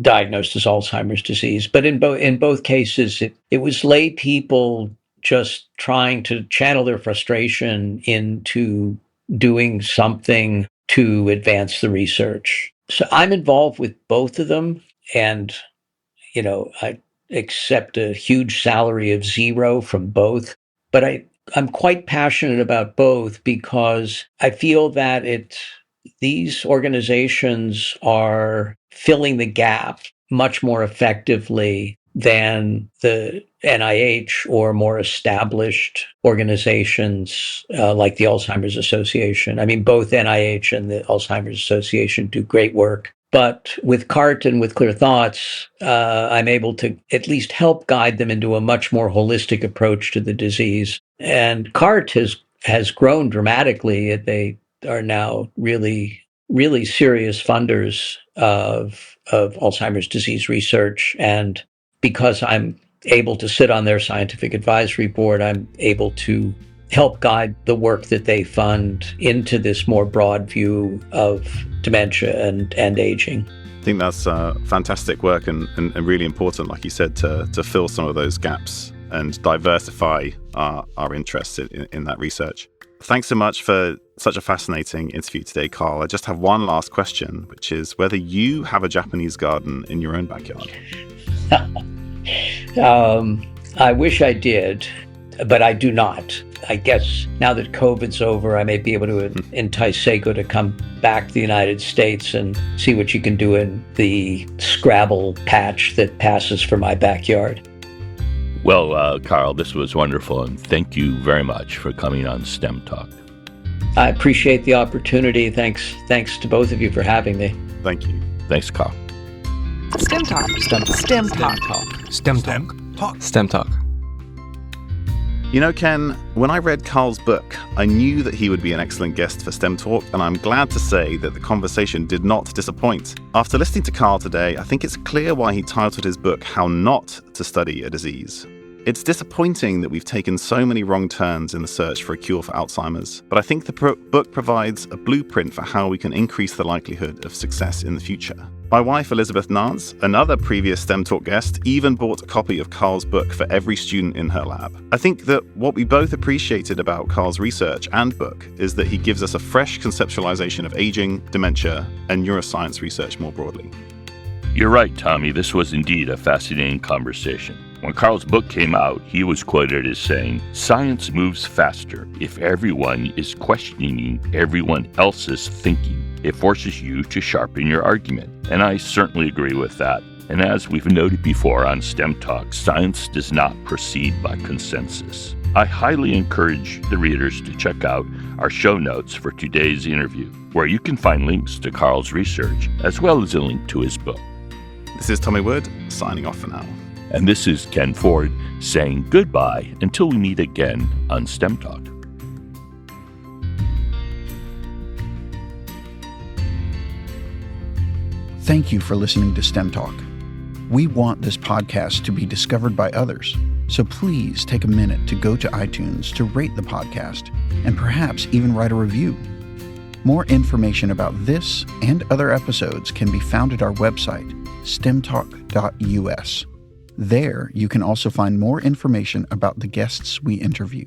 diagnosed as Alzheimer's disease. But in both cases, it was lay people just trying to channel their frustration into doing something to advance the research. So I'm involved with both of them, and I accept a huge salary of zero from both. But I'm quite passionate about both because I feel that these organizations are filling the gap much more effectively than the NIH or more established organizations like the Alzheimer's Association. I mean, both NIH and the Alzheimer's Association do great work. But with CART and with Clear Thoughts, I'm able to at least help guide them into a much more holistic approach to the disease. And CART has grown dramatically. They are now really, really serious funders of Alzheimer's disease research. And because I'm able to sit on their scientific advisory board, I'm able to help guide the work that they fund into this more broad view of dementia and aging. I think that's fantastic work and really important, like you said, to fill some of those gaps and diversify our interests in that research. Thanks so much for such a fascinating interview today, Karl. I just have one last question, which is whether you have a Japanese garden in your own backyard. I wish I did, but I do not. I guess now that COVID's over, I may be able to entice Seiko to come back to the United States and see what you can do in the Scrabble patch that passes for my backyard. Well, Karl, this was wonderful, and thank you very much for coming on STEM Talk. I appreciate the opportunity. Thanks to both of you for having me. Thank you. Thanks, Karl. STEM Talk. STEM Talk. STEM Talk. STEM Talk. You know, Ken, when I read Karl's book, I knew that he would be an excellent guest for STEM Talk, and I'm glad to say that the conversation did not disappoint. After listening to Karl today, I think it's clear why he titled his book How Not to Study a Disease. It's disappointing that we've taken so many wrong turns in the search for a cure for Alzheimer's, but I think the book provides a blueprint for how we can increase the likelihood of success in the future. My wife, Elizabeth Nance, another previous STEM Talk guest, even bought a copy of Karl's book for every student in her lab. I think that what we both appreciated about Karl's research and book is that he gives us a fresh conceptualization of aging, dementia, and neuroscience research more broadly. You're right, Tommy. This was indeed a fascinating conversation. When Karl's book came out, he was quoted as saying, "Science moves faster if everyone is questioning everyone else's thinking. It forces you to sharpen your argument." And I certainly agree with that. And as we've noted before on STEM Talk, science does not proceed by consensus. I highly encourage the readers to check out our show notes for today's interview, where you can find links to Karl's research, as well as a link to his book. This is Tommy Wood, signing off for now. And this is Ken Ford saying goodbye until we meet again on STEM Talk. Thank you for listening to STEM Talk. We want this podcast to be discovered by others, so please take a minute to go to iTunes to rate the podcast and perhaps even write a review. More information about this and other episodes can be found at our website, stemtalk.us. There, you can also find more information about the guests we interview.